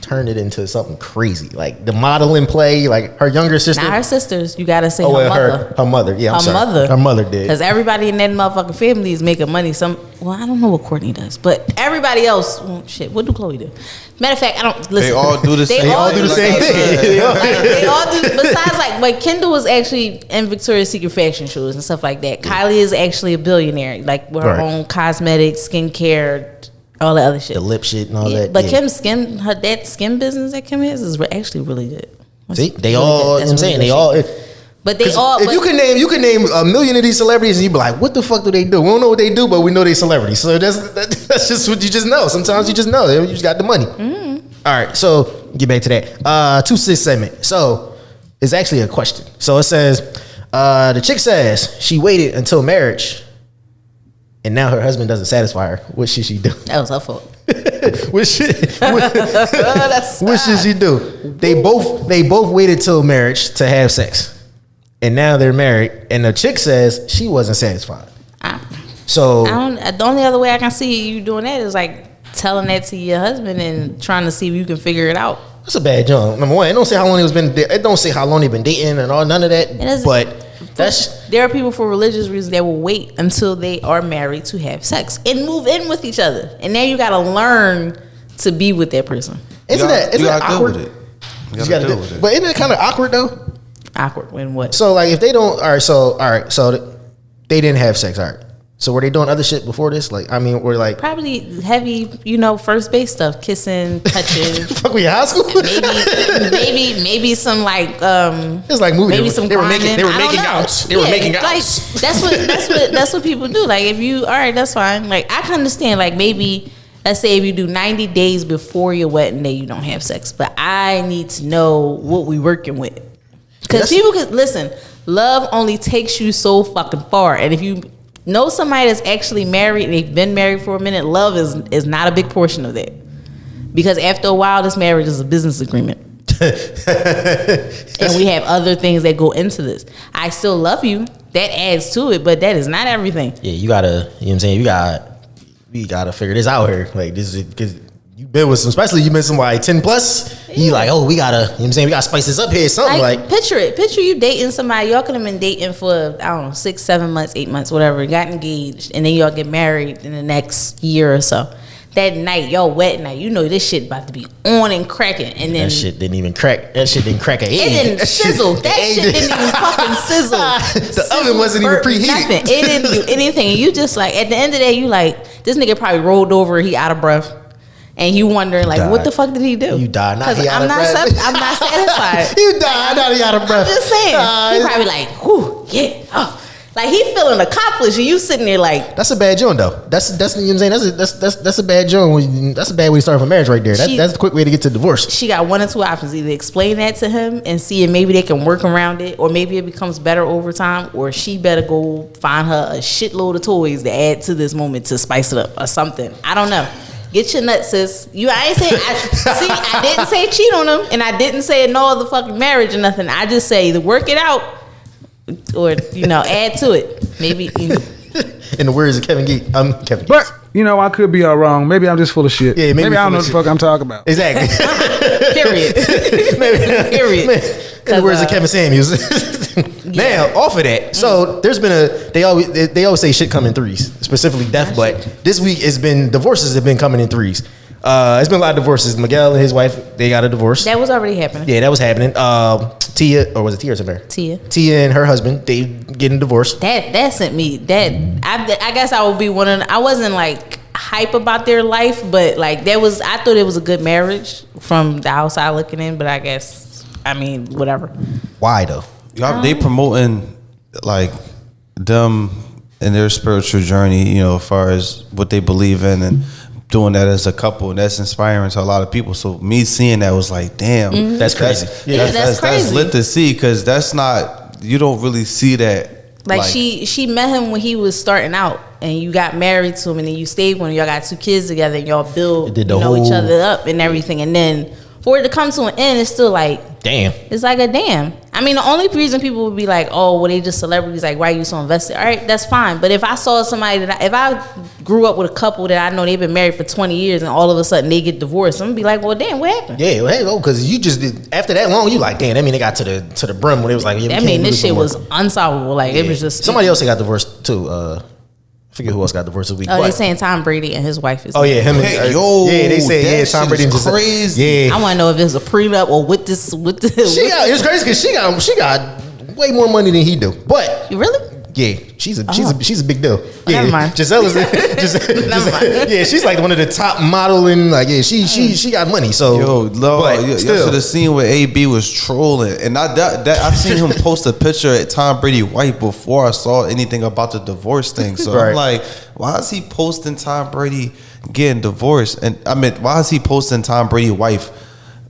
turned it into something crazy, like the modeling play. Like, her younger sister, not her sisters. You gotta say her mother. Her mother. Yeah, her mother did. Because everybody in that motherfucking family is making money. I don't know what Courtney does, but everybody else. Well, shit, what do Chloe do? Matter of fact, I don't listen. They all do the same. They all do the same thing. They all do. Besides, like Kendall was actually in Victoria's Secret fashion shows and stuff like that. Kylie is actually a billionaire, like with her own cosmetics, skincare, all that other shit, the lip shit and all that. But Kim's skin, that skin business that Kim has is actually really good. See, they all. I'm saying they all. But they all. If you can name a million of these celebrities, and you be like, "What the fuck do they do?" We don't know what they do, but we know they celebrities. So that's just what you just know. Sometimes you just know you just got the money. All right, so get back to that 2-6 segment. So it's actually a question. So it says, the chick says she waited until marriage, and now her husband doesn't satisfy her. What should she do? That was her fault. What should she do? They both waited till marriage to have sex, and now they're married, and the chick says she wasn't satisfied. So the only other way I can see you doing that is like telling that to your husband and trying to see if you can figure it out. That's a bad job. Number one, it don't say how long it don't say how long they've been dating and all none of that. But There are people for religious reasons that will wait until they are married to have sex and move in with each other, and now you got to learn to be with that person. Isn't that awkward? Deal with it. You gotta deal with it. But isn't it kind of awkward though? Awkward when what? So like if they don't, so they didn't have sex, all right. So were they doing other shit before this? Like, I mean, we're like probably heavy, first base stuff, kissing, touching. Fuck, we in high school? maybe some like it's like movie. Maybe some they were grinding. making outs. They were making outs. Like that's what people do. Like if you all right, that's fine. Like I can understand. Like maybe let's say if you do 90 days before your wedding day, you don't have sex. But I need to know what we working with, because people could listen. Love only takes you so fucking far, and if you know somebody that's actually married and they've been married for a minute, love is not a big portion of that, because after a while this marriage is a business agreement. And we have other things that go into this. I still love you, that adds to it, but that is not everything. Yeah, you gotta, you know what I'm saying, we gotta figure this out here. Like this is because you've been with some, especially you've been somebody 10 plus. You like, oh, we gotta, you know what I'm saying, we gotta spice this up here, something like picture you dating somebody. Y'all could have been dating for, I don't know, 6, 7 months, 8 months, whatever, got engaged, and then y'all get married in the next year or so. That night, y'all wet night, you know this shit about to be on and cracking, and then that shit didn't even crack. That shit didn't crack an egg. It didn't sizzle. That shit didn't even fucking sizzle. The oven wasn't even preheated. Nothing. It didn't do anything. And you just like, at the end of the day, you like, this nigga probably rolled over, he out of breath. And you wondering like, what the fuck did he do? You died. Not he out I'm of breath. I'm not satisfied. You died. Not he out of breath. I'm just saying. He probably like, whoo, yeah, oh. Like he feeling accomplished, and you sitting there like, that's a bad joint though. That's you know what I'm saying. That's a bad joint. That's a bad way to start a marriage right there. That's a quick way to get to divorce. She got one or two options: either explain that to him and see if maybe they can work around it, or maybe it becomes better over time, or she better go find her a shitload of toys to add to this moment to spice it up or something. I don't know. Get your nuts, sis. I didn't say cheat on him, and I didn't say no other fucking marriage or nothing. I just say either work it out or add to it. Maybe. In the words of Kevin Geek, Kevin. But I could be all wrong. Maybe I'm just full of shit. Yeah, maybe I don't know what the fuck I'm talking about. Exactly. Period. Period. In the words of Kevin Samuels. Now, off of that, so there's been they always say shit come in threes, specifically death, but this week divorces have been coming in threes. It's been a lot of divorces. Miguel and his wife, they got a divorce. That was already happening. Yeah, that was happening. Tia, or was it Tia or something? Tia and her husband, they getting divorced. That sent me that. I guess I would be one of. I wasn't like hype about their life, but like I thought it was a good marriage from the outside looking in. But I guess, whatever. Why though? They promoting like them in their spiritual journey, as far as what they believe in, and doing that as a couple, and that's inspiring to a lot of people. So me seeing that was like, damn, that's crazy. That's crazy. That's lit to see, because you don't really see that. Like she met him when he was starting out, and you got married to him, and then you stayed with him. Y'all got 2 kids together, and y'all build each other up and everything. And then for it to come to an end, it's still like, damn. It's like a damn. The only reason people would be like, oh, well, they just celebrities. Like, why are you so invested? All right, that's fine. But if I saw somebody if I grew up with a couple that I know they've been married for 20 years, and all of a sudden they get divorced, I'm gonna be like, well, damn, what happened? Yeah, well, because you just did, after that long, you like, damn, that mean they got to the brim when it was like, yeah, this shit was unsolvable. Like, it was just somebody else that got divorced too. I forget who else got divorced this week. Oh, they saying Tom Brady and his wife is. Oh yeah, him. They say Tom Brady is crazy. Yeah, I want to know if it's a prenup or with this. It's crazy because she got way more money than he do. But really, yeah, she's a big deal. Yeah, never mind. Giselle is. Never mind. Yeah, she's like one of the top modeling. Like, yeah, she got money. So you should have seen where AB was trolling, and I've seen him post a picture at Tom Brady wife before I saw anything about the divorce thing. So right. I'm like, why is he posting Tom Brady getting divorced? And why is he posting Tom Brady wife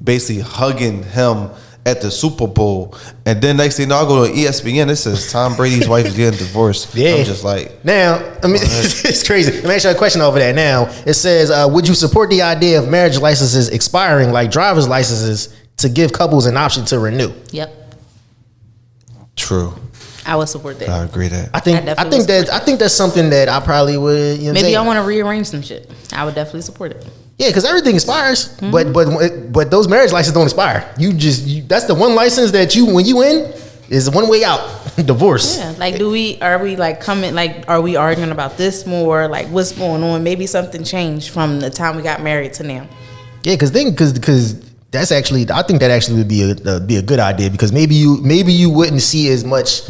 basically hugging him at the Super Bowl, and then next thing I go to ESPN, it says Tom Brady's wife is getting divorced. Yeah, I'm just like, now it's crazy. Let me ask you a question over that. Now it says, would you support the idea of marriage licenses expiring like driver's licenses to give couples an option to renew? Yep. True. I would support that. I agree that. I think that's something that I probably would. Maybe I want to rearrange some shit. I would definitely support it. Yeah, because everything expires, but those marriage licenses don't expire. That's the one license that when you in is one way out. divorce. Yeah, like are we like coming, like are we arguing about this more? Like what's going on? Maybe something changed from the time we got married to now. Yeah, because that's actually, I think that actually would be a good idea, because maybe you wouldn't see as much,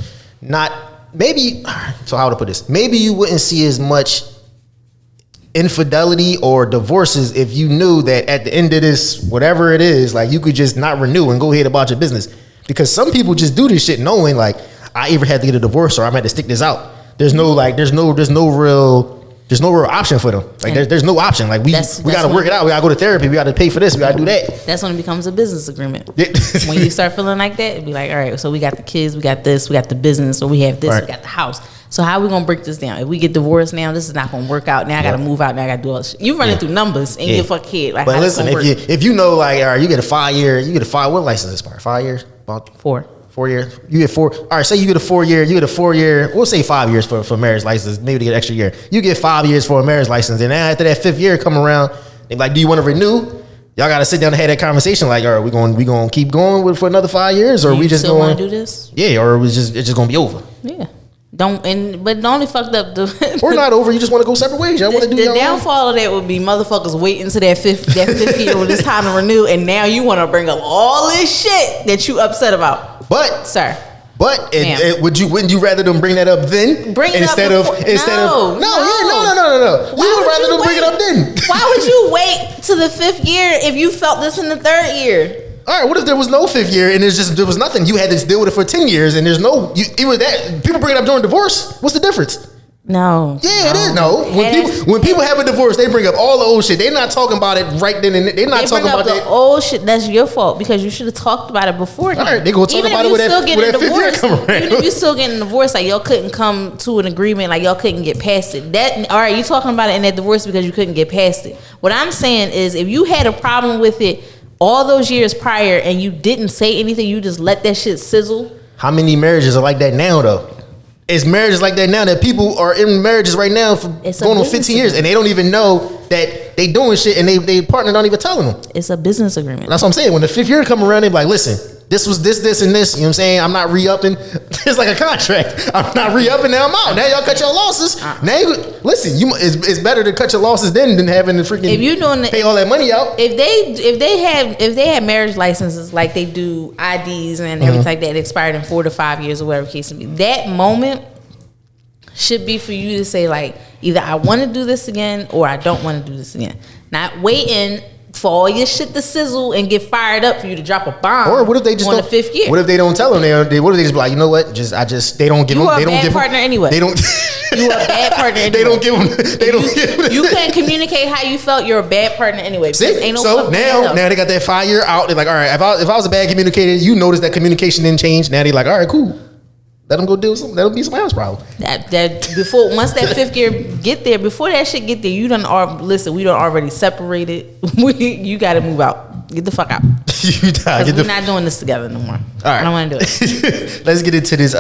so how to put this? Maybe you wouldn't see as much infidelity or divorces if you knew that at the end of this, whatever it is, like you could just not renew and go ahead about your business. Because some people just do this shit knowing like I either have to get a divorce or I'm going to stick this out. There's no real option for them. Like there's no option. Like we got to work it out. We got to go to therapy. We got to pay for this. We got to do that. That's when it becomes a business agreement. When you start feeling like that, it'd be like, all right, so we got the kids, we got this, we got the business, or we have this, we got the house. So how are we gonna break this down? If we get divorced now, this is not gonna work out. Now I gotta move out. Now I gotta do all this shit. You running through numbers and your fuck kid. Like, but listen, if you know, like, all right, you get a 5 year, what license expire? 5 years? About 4 years. You get 4. All right, say you get a 4 year. You get a 4 year. We'll say 5 years for marriage license. Maybe to get an extra year. You get 5 years for a marriage license, and then after that 5th year come around, they like, do you want to renew? Y'all gotta sit down and have that conversation. Like, all right, we gonna keep going for another 5 years, or we just still going to do this? Yeah, or it's just gonna be over. Yeah. But the only fucked up or not over. You just want to go separate ways. Y'all want to do the downfall of that would be motherfuckers waiting to that fifth year when it's time to renew, and now you want to bring up all this shit that you upset about. But sir, wouldn't you rather them bring that up then? No. You would rather them bring it up then. Why would you wait to the 5th year if you felt this in the 3rd year? All right, what if there was no 5th year and there was nothing? You had to deal with it for 10 years and there's no, people bring it up during divorce. What's the difference? No. Yeah, it is. No. When people have a divorce, they bring up all the old shit. They're not talking about it right then and they're not talking about the old shit. That's your fault because you should have talked about it before. All right, they go talk about it with that 5th year come around. Even if you still getting a divorce, like y'all couldn't come to an agreement, like y'all couldn't get past it. All right, you talking about it in that divorce because you couldn't get past it. What I'm saying is if you had a problem with it all those years prior and you didn't say anything, you just let that shit sizzle. How many marriages are like that now though? It's marriages like that now that people are in marriages right now for going on 15 years and they don't even know that they doing shit and they partner not even telling them. It's a business agreement. That's what I'm saying. When the 5th year come around, they be like, listen, this was this, and this. You know what I'm saying? I'm not re-upping. It's like a contract. I'm not re-upping. Now I'm out. Now y'all cut your losses. Now listen, it's better to cut your losses than having to freaking if you doing pay all that money out. If they have marriage licenses like they do IDs and everything like that expired in 4 to 5 years or whatever the case may be, that moment should be for you to say like either I want to do this again or I don't want to do this again. Not waiting for all your shit to sizzle and get fired up for you to drop a bomb. Or what if they just on the 5th year? What if they don't tell them? What if they just be like, you know what? They don't give them. They don't give partner anyway. They don't. You a bad partner anyway. They don't give them. They don't give them. You couldn't communicate how you felt. You're a bad partner anyway. See? Ain't no so now they got that 5 year out. They're like, all right, if I was a bad communicator, you noticed that communication didn't change. Now they're like, all right, cool. Let them go deal with something. That'll be somebody else's problem. Once that 5th year get there, before that shit get there, we done already separated. You got to move out. Get the fuck out. We're not doing this together no more. All right. I don't want to do it. Let's get into this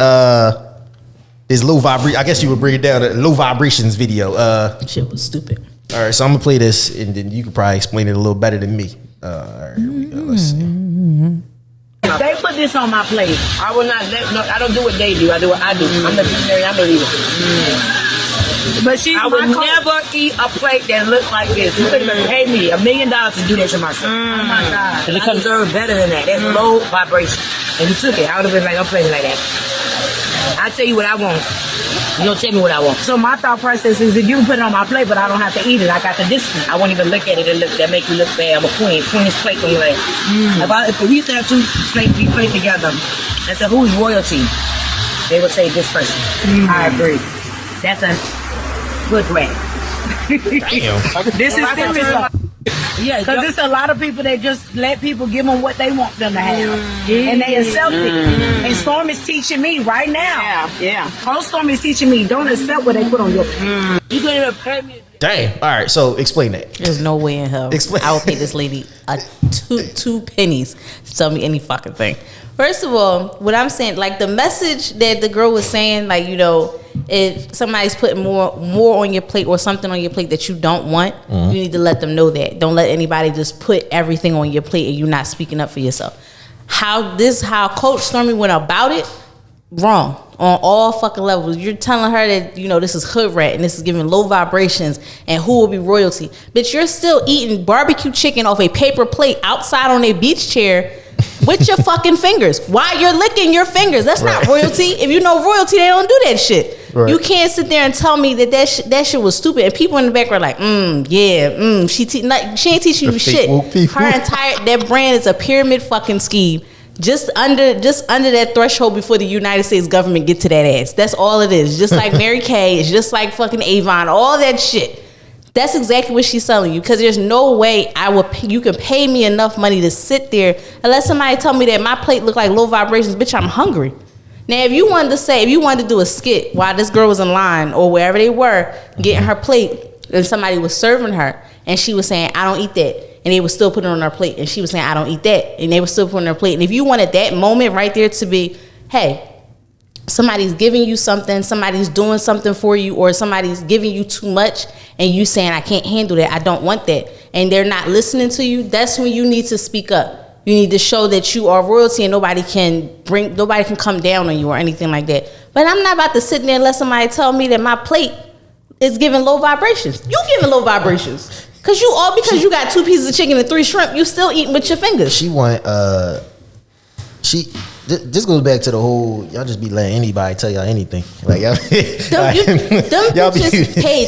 low vibration. I guess you would bring it down to low vibrations video. Shit was stupid. All right, so I'm gonna play this, and then you could probably explain it a little better than me. All right, here we go. Let's see. If they put this on my plate, I will not I don't do what they do. I do what I do. I'm a visionary. I believe it. But I would never eat a plate that looks like this. You could pay me $1 million to do that to myself. Oh my God. I deserve better than that. That's low vibration. And you took it. I would have been like, don't play me like that. I tell you what I want. You don't tell me what I want. So my thought process is if you can put it on my plate, but I don't have to eat it, I got the distance. I won't even look at it and that make you look bad. I'm a queen. Queen is plate when you're like, if we used to have two plates, we play together, I said, who's royalty? They would say this person. I agree. That's a good way. Damn. This is serious. Yeah, because there's a lot of people that just let people give them what they want them to have. And they accept it. And Storm is teaching me right now. Yeah. Whole Storm is teaching me, don't accept what they put on your plate. You couldn't even pay me. Damn. All right, so explain that. There's no way in hell I would pay this lady two pennies to tell me any fucking thing. First of all, what I'm saying, like the message that the girl was saying, like, you know, if somebody's putting more on your plate or something on your plate that you don't want, you need to let them know that. Don't let anybody just put everything on your plate and you're not speaking up for yourself. How Coach Stormy went about it Wrong on all fucking levels. You're telling her that, you know, this is hood rat and this is giving low vibrations and who will be royalty. Bitch, you're still eating barbecue chicken off a paper plate outside on a beach chair with your fucking fingers while you're licking your fingers. That's not royalty. If you know royalty, they don't do that shit. Right. You can't sit there and tell me that shit was stupid. And people in the back are like, she ain't teaching you shit. Her entire, that brand is a pyramid fucking scheme. Just under that threshold before the United States government get to that ass. That's all it is. Just like Mary Kay, it's just like fucking Avon, all that shit. That's exactly what she's selling you. Because there's no way you can pay me enough money to sit there unless somebody tell me that my plate look like low vibrations. Bitch, I'm hungry. Now, if you wanted to do a skit while this girl was in line or wherever they were getting her plate and somebody was serving her and she was saying, I don't eat that. And they would still put it on their plate. And she was saying, I don't eat that. And they would still put it on their plate. And if you wanted that moment right there to be, hey, somebody's giving you something, somebody's doing something for you, or somebody's giving you too much, and you saying, I can't handle that, I don't want that, and they're not listening to you, that's when you need to speak up. You need to show that you are royalty and nobody can come down on you or anything like that. But I'm not about to sit there and let somebody tell me that my plate is giving low vibrations. You giving low vibrations. Because you got 2 pieces of chicken and 3 shrimp, you still eating with your fingers. This goes back to the whole, y'all just be letting anybody tell y'all anything. Like, y'all, them bitches paid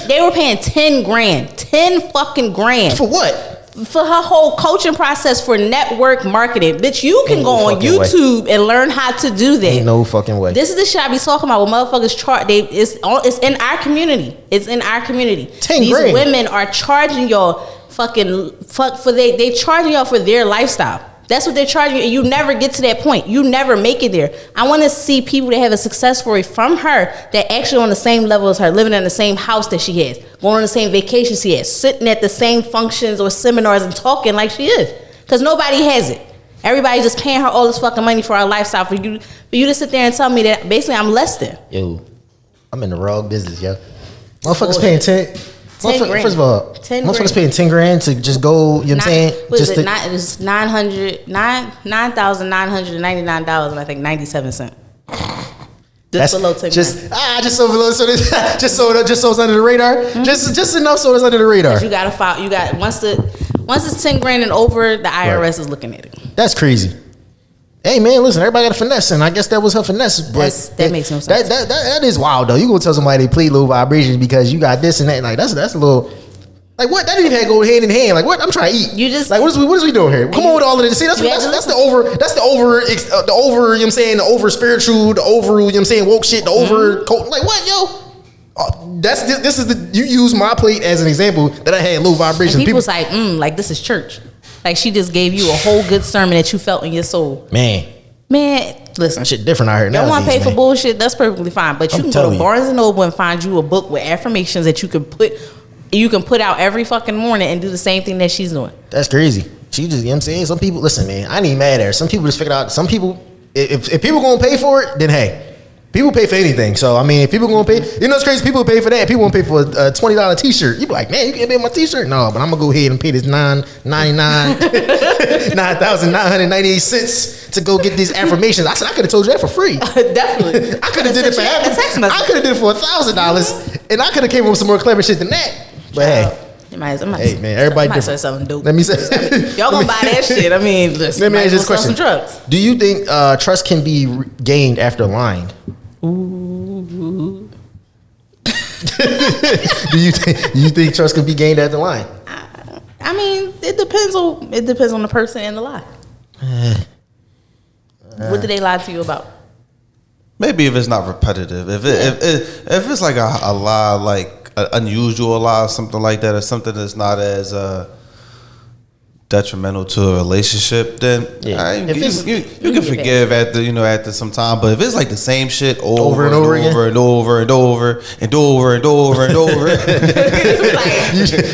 they were paying 10 grand. 10 fucking grand. For what? For her whole coaching process for network marketing. Bitch, you can go on YouTube and learn how to do that. Ain't no fucking way. This is the shit I be talking about. When motherfuckers charge, it's in our community. It's in our community. 10 These grand. women are charging y'all they charging y'all for their lifestyle. That's what they're charging you, and you never get to that point. You never make it there. I want to see people that have a success story from her that actually on the same level as her, living in the same house that she has, going on the same vacation she has, sitting at the same functions or seminars and talking like she is. Because nobody has it. Everybody's just paying her all this fucking money for her lifestyle for you to sit there and tell me that basically I'm less than. Yo, I'm in the wrong business, yo. Motherfuckers paying 10. First of all, motherfuckers paying 10 grand to just go, you know what I'm saying? It's $9,999 and I think 97 cents. Just below 10 grand. Just so below, so it's under the radar. Mm-hmm. Just enough so it's under the radar. You gotta file. You got once it's 10 grand and over, the IRS is looking at it. That's crazy. Hey man, listen, everybody got a finesse, and I guess that was her finesse. But that makes no sense. That is wild though. You gonna tell somebody they play low vibrations because you got this and that? Like that's a little. Like what? That didn't even go hand in hand. Like what? I'm trying to eat. You just like what is we doing here? Come on with all of this. See, that's the over. You know what I'm saying, the over spiritual, the over, you know what I'm saying, woke shit, the over. Like what, yo? This is the you use my plate as an example that I had low vibrations. And people's like this is church. Like she just gave you a whole good sermon that you felt in your soul. Man, listen. That shit different out here now. You don't want to pay for bullshit, that's perfectly fine. But you can go to Barnes & Noble and find you a book with affirmations that you can put out every fucking morning and do the same thing that she's doing. That's crazy. She just, you know what I'm saying? Some people, listen, man, I ain't even mad at her. Some people just figured out, some people, if people gonna pay for it, then hey. People pay for anything. So, I mean, if people gonna pay, you know it's crazy, people pay for that. People won't pay for a $20 t-shirt. You be like, man, you can't pay my t-shirt? No, but I'm gonna go ahead and pay this $9.98 to go get these affirmations. I said I could have told you that for free. Definitely. I could have did it for I could have did it for $1,000 and I could have came up with some more clever shit than that. But hey. Hey man, everybody different. Say something dope. Let me say, y'all gonna buy that shit. I mean, listen, let me ask you this question. Do you think trust can be gained after lying? Ooh. Do you think trust can be gained after lying? I mean, it depends on the person and the lie. What did they lie to you about? Maybe if it's not repetitive, if it's like a lie, like an unusual lie, something like that, or something that's not as detrimental to a relationship, then you can forgive after some time. But if it's like the same shit over and over and over and over and over and over and over,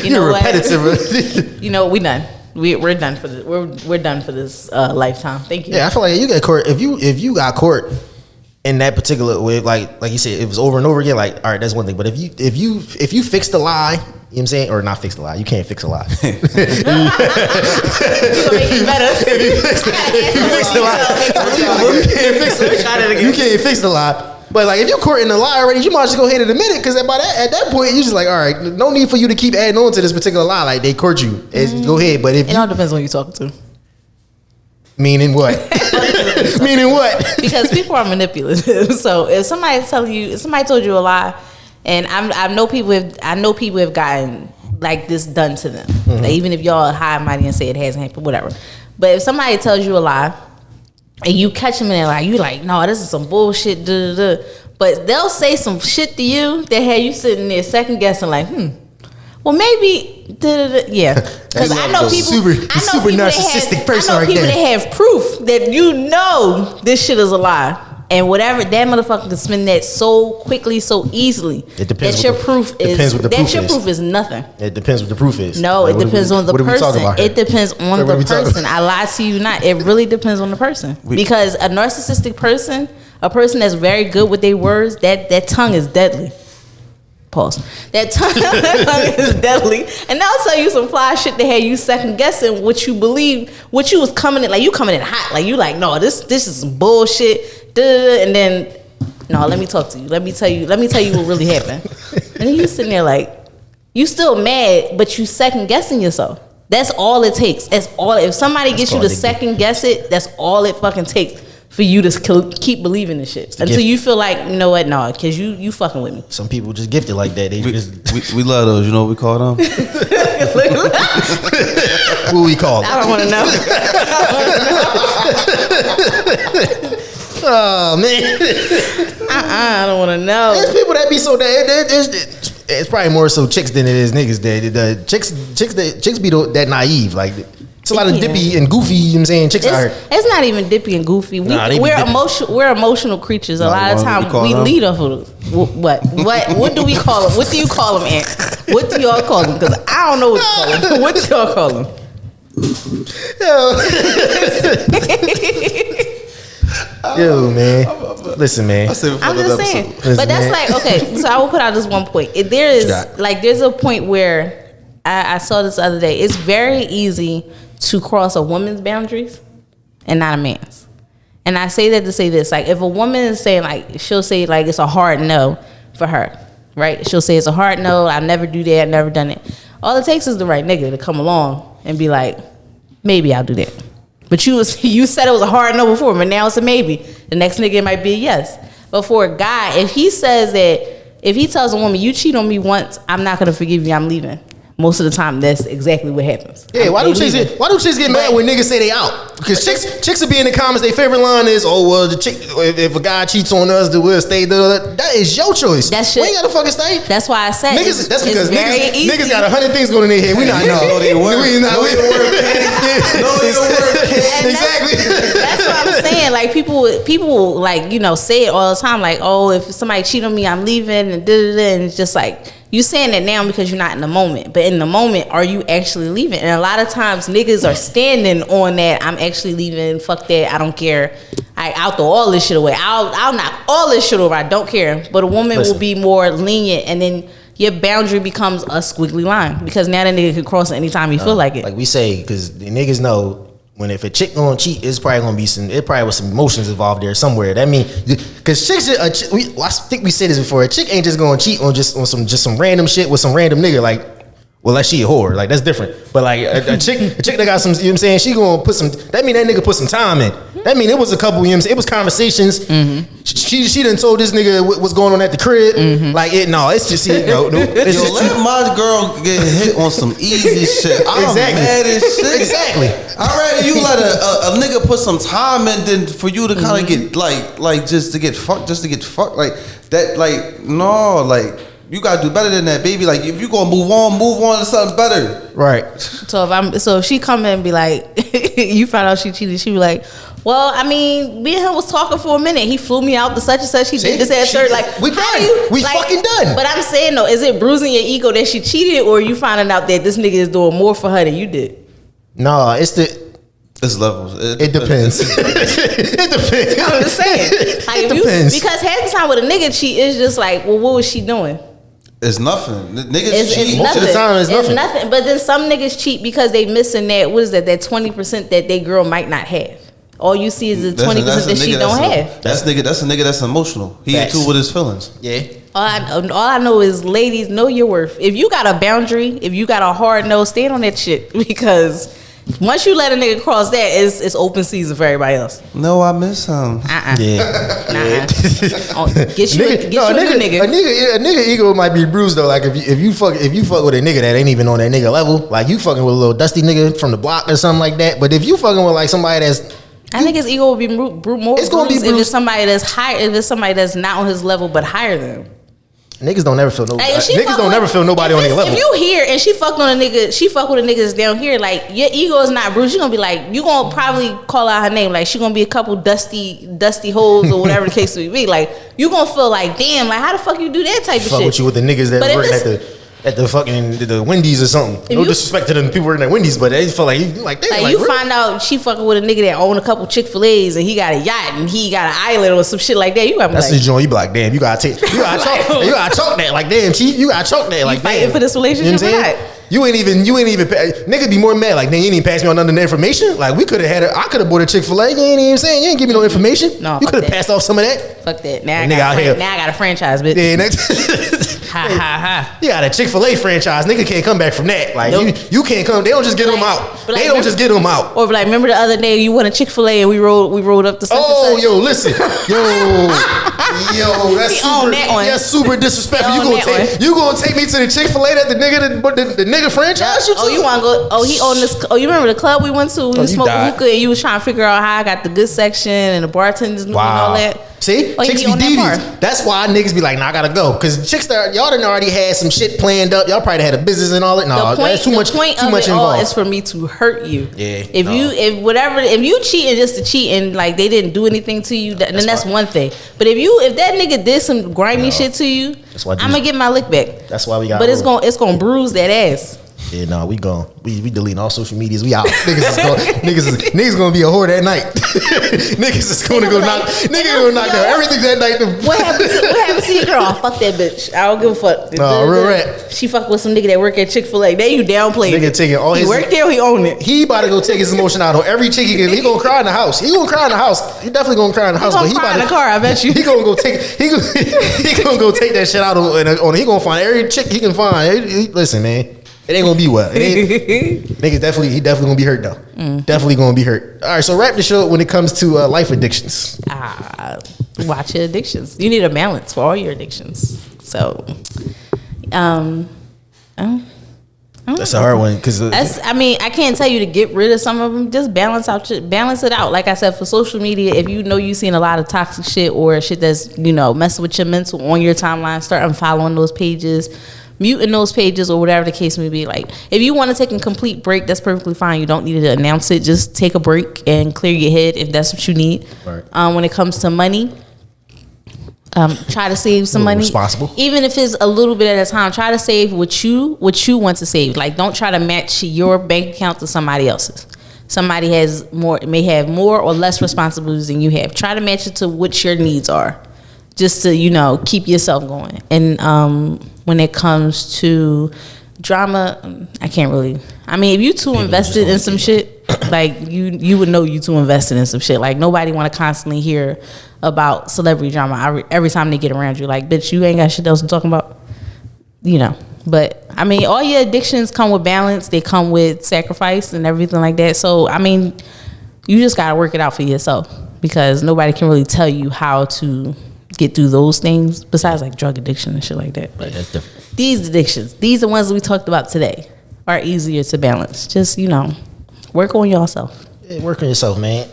you're repetitive. You know, we done. We're done for this. We're done for this lifetime. Thank you. Yeah, I feel like you get caught if you got caught in that particular way, like you said, it was over and over again. Like, all right, that's one thing. But if you fix the lie what I'm saying? Or not fix the lie. You can't fix a lie. You gonna make it better. You fix the lie. You can't fix the lie. But like if you're courting the lie already, you might just go ahead and admit it, because at that point you just like, all right, no need for you to keep adding on to this particular lie. Like they court you, go ahead. But if It all depends on who you're talking to. Meaning what? Meaning what? Because people are manipulative. So if somebody told you a lie, and I know people have gotten like this done to them. Like, even if y'all high and mighty and say it hasn't happened, whatever. But if somebody tells you a lie and you catch them in that lie, you like, no, this is some bullshit. Duh, duh, duh. But they'll say some shit to you that had you sitting there second guessing, like, well, maybe, yeah. Because I know people, super narcissistic person right there. I know people that have proof that you know this shit is a lie, and whatever that motherfucker can spin that so quickly, so easily. It depends. That your proof is. That your proof is nothing. It depends what the proof is. No, it depends on the person. It depends on the person. I lie to you not. It really depends on the person, because a narcissistic person, a person that's very good with their words, that tongue is deadly. Pause. That tongue is deadly, and they'll tell you some fly shit that had you second guessing what you believe, what you was coming in, like you coming in hot, like you like, no, this is some bullshit, and then no, let me talk to you, let me tell you what really happened, and then you sitting there like, you still mad, but you second guessing yourself. That's all it takes. That's all. If somebody gets you to second guess it, that's all it fucking takes for you to keep believing this shit until you feel like, you know what, no, because you fucking with me. Some people just gifted like that. We love those. You know what we call them? Who we call them? I don't want to know. Oh man. I don't want to know. There's people that be so it's probably more so chicks than it is niggas. The chicks be that naive. Like, it's a lot of dippy and goofy, you know what I'm saying, chicks out here. It's not even dippy and goofy. We're emotional creatures. A lot of times we lead off of what do we call them? What do you call them, Aunt? What do y'all call them? Because I don't know what to call them. What do y'all call them? Yo, man. Listen, man. I'm just saying. But that's like, okay, so I will put out this one point. There's a point where I saw this the other day. It's very easy to cross a woman's boundaries and not a man's. And I say that to say this. Like, if a woman is saying, like, she'll say, like, it's a hard no for her, right? She'll say it's a hard no. I'll never do that. I've never done it. All it takes is the right nigga to come along and be like, maybe I'll do that. But you said it was a hard no before, but now it's a maybe. The next nigga it might be a yes. But for a guy, if he tells a woman, you cheat on me once, I'm not gonna forgive you, I'm leaving. Most of the time, that's exactly what happens. Yeah, why don't chicks get mad when niggas say they out? Because chicks will be in the comments. Their favorite line is, "Oh well, if a guy cheats on us, we'll stay." That is your choice. That shit. We ain't gotta fucking stay. That's why I said niggas. That's because niggas got 100 things going in their head. We not know. They work. Exactly. That's what I'm saying. Like people like, you know, say it all the time. Like, oh, if somebody cheat on me, I'm leaving, and and it's just like, you saying that now because you're not in the moment. But in the moment, are you actually leaving? And a lot of times niggas are standing on that, I'm actually leaving, fuck that, I don't care. I'll throw all this shit away. I'll knock all this shit over, I don't care. But a woman will be more lenient, and then your boundary becomes a squiggly line. Because now that nigga can cross it anytime he feel like it. Like we say, because the niggas know, if a chick gonna cheat, it's probably gonna be some emotions involved there somewhere. That mean, because chicks, I think we said this before. A chick ain't just gonna cheat on some random shit with some random nigga. Like, well, like she a whore, like that's different. But like a chick that got some, you know what I'm saying, she gonna put some. That mean that nigga put some time in. That mean it was a couple, you know what I'm saying, it was conversations. Mm-hmm. She done told this nigga what's going on at the crib. Mm-hmm. Like it's just let my girl get hit on some easy shit. I'm mad as shit. Exactly. I'd rather you let a nigga put some time in than for you to kind of get like just to get fucked like that. Like, no, like, you gotta do better than that, baby. Like, if you gonna move on to something better. Right. So if she come in and be like, you found out she cheated, she be like, well, I mean, me and him was talking for a minute. He flew me out to such and such. He did this at third. Like, we done. We fucking done. But I'm saying though, is it bruising your ego that she cheated, or are you finding out that this nigga is doing more for her than you did? No, it's levels. It depends. It depends. I'm just saying. Like, it depends. Because half the time with a nigga cheat, it's just like, well, what was she doing? It's nothing. Niggas It's cheat. Most of the time, it's nothing. But then some niggas cheat because they missing that. What is that? That 20% that they girl might not have. All you see is the 20% that she don't have. That's a nigga that's emotional. He Facts. into with his feelings. Yeah. All I know is, ladies, know your worth. If you got a boundary, if you got a hard no, stand on that shit. Because once you let a nigga cross that, it's open season for everybody else. No, I miss him. Yeah. Get you a new nigga. A nigga ego might be bruised though. Like if you fuck with a nigga that ain't even on that nigga level, like you fucking with a little dusty nigga from the block or something like that. But if you fucking with like somebody that's, I think his ego would be more It's gonna be bruised if bruised. it's somebody that's higher, if it's somebody that's not on his level but higher than him. niggas don't never feel nobody. Like, Niggas don't never feel nobody on their level. If you here and she fucked on a nigga, she fuck with a nigga that's down here, like your ego is not bruised. You gonna be like, you gonna probably call out her name, like she gonna be a couple dusty holes or whatever the case may be. Like you gonna feel like, damn, like how the fuck you do that type of Fuck shit? with you with the niggas that But if working at the fucking the Wendy's or something. No you- disrespect to them people working at Wendy's, but they feel like damn, Like like you really? find out she fucking with a nigga that own a couple Chick-fil-A's and he got a yacht and he got an island or some shit like that. You gotta be That's like, the joint. You be like, damn, you gotta talk that. Like, damn, chief, you gotta talk that. Like, fighting damn. for this relationship You know what I'm or saying? You ain't even. Nigga be more mad. Like, damn, you ain't even pass me on none of the information. Like, we could have had. I could have bought a Chick-fil-A. You ain't even saying. You ain't give me no information. No, you fuck could have that. passed off some of that. fuck that. Now Nigga out here. I got a franchise, bitch. Yeah, next. Ha ha ha. You got a Chick-fil-A franchise. Nigga can't come back from that. Like, Nope. you can't come. They don't just get them out. But They don't just get them out. Or like, remember the other day you went to Chick-fil-A and we rolled up to such Oh, and such? yo, listen, that's He own super. that one. That's super disrespectful. He You own gonna that take one. you gonna take me to the Chick-fil-A that the nigga franchise you to? Oh, you want to go? Oh, he owned this. Oh, you remember the club we went to? We was you smoking died. hookah and you was trying to figure out how I got the good section and the bartenders and all that. See, Oh, chicks he be own that devious. bar. That's why niggas be like, nah, I gotta go. Cause chicks y'all done already had some shit planned up. Y'all probably had a business and all that. No, that's too much of it all involved. is for me to hurt you. Yeah, If you cheating just to cheat and like they didn't do anything to you, then that's one thing. But if that nigga did some grimy shit to you, That's why I'm gonna get my lick back. That's why we got. But it's gonna bruise that ass. Yeah, no, we deleting all social medias. We out. Niggas gonna be a whore that night. Niggas is gonna go knock. Niggas gonna knock down everything that night. What happened to your girl? Oh, fuck that bitch. I don't give a fuck. No, real rap. She fuck with some nigga that work at Chick-fil-A. Then you downplay Nigga it. taking all He his. worked there. He owned it. He about to go take his emotion out on every chick he can. He gonna cry in the house. He gonna cry in the house. He definitely gonna cry in the house. gonna But he cry about in to the car, I bet you. He gonna go take. He gonna go take that shit out on. He gonna find every chick he can find. Listen, man. It ain't gonna be well. Niggas definitely gonna be hurt though. Definitely gonna be hurt. All right, so wrap the show up when it comes to life addictions. Watch your addictions. You need a balance for all your addictions. So, That's a hard one because I can't tell you to get rid of some of them. Just balance it out. Like I said, for social media, if you know you've seen a lot of toxic shit or shit that's messing with your mental on your timeline, start unfollowing those pages, muting those pages, or whatever the case may be. Like, if you want to take a complete break, that's perfectly fine. You don't need to announce it. Just take a break and clear your head if that's what you need. Right. When it comes to money, try to save some money. Responsible. Even if it's a little bit at a time, try to save what you want to save. Like, don't try to match your bank account to somebody else's. Somebody may have more or less responsibilities than you have. Try to match it to what your needs are, just to keep yourself going. And when it comes to drama, I can't really. I mean, if you too invested in some shit, like you would know you too invested in some shit. Like, nobody want to constantly hear about celebrity drama every time they get around you. Like, bitch, you ain't got shit else to talk about. But I mean, all your addictions come with balance. They come with sacrifice and everything like that. So I mean, you just gotta work it out for yourself, because nobody can really tell you how to get through those things besides like drug addiction and shit like that. But that's different. These addictions, these are the ones that we talked about today, are easier to balance. Just work on yourself. Yeah, work on yourself, man.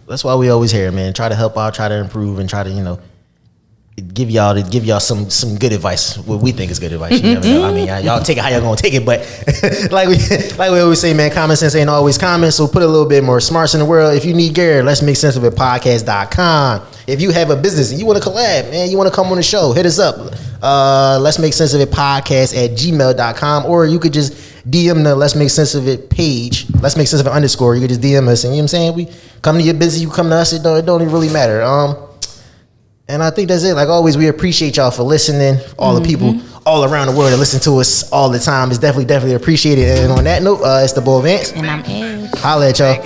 That's why we always here, man. Try to help out, try to improve, and try to give y'all some good advice. What we think is good advice. You never know. I mean, y'all take it how y'all gonna take it, but like we always say, man, common sense ain't always common. So put a little bit more smarts in the world. If you need gear, Letsmakesenseofitpodcast.com. If you have a business and you want to collab, man, you want to come on the show, hit us up. Letsmakesenseofitpodcast@gmail.com, or you could just DM the Let's Make Sense of It page, Let's Make Sense of It _ You could just DM us, and you know what I'm saying? We come to your business, you come to us. It don't even really matter. And I think that's it. Like always, we appreciate y'all for listening. All the people all around the world that listen to us all the time. It's definitely appreciated. And on that note, it's the boy Vance. And I'm Edge. Holla at y'all.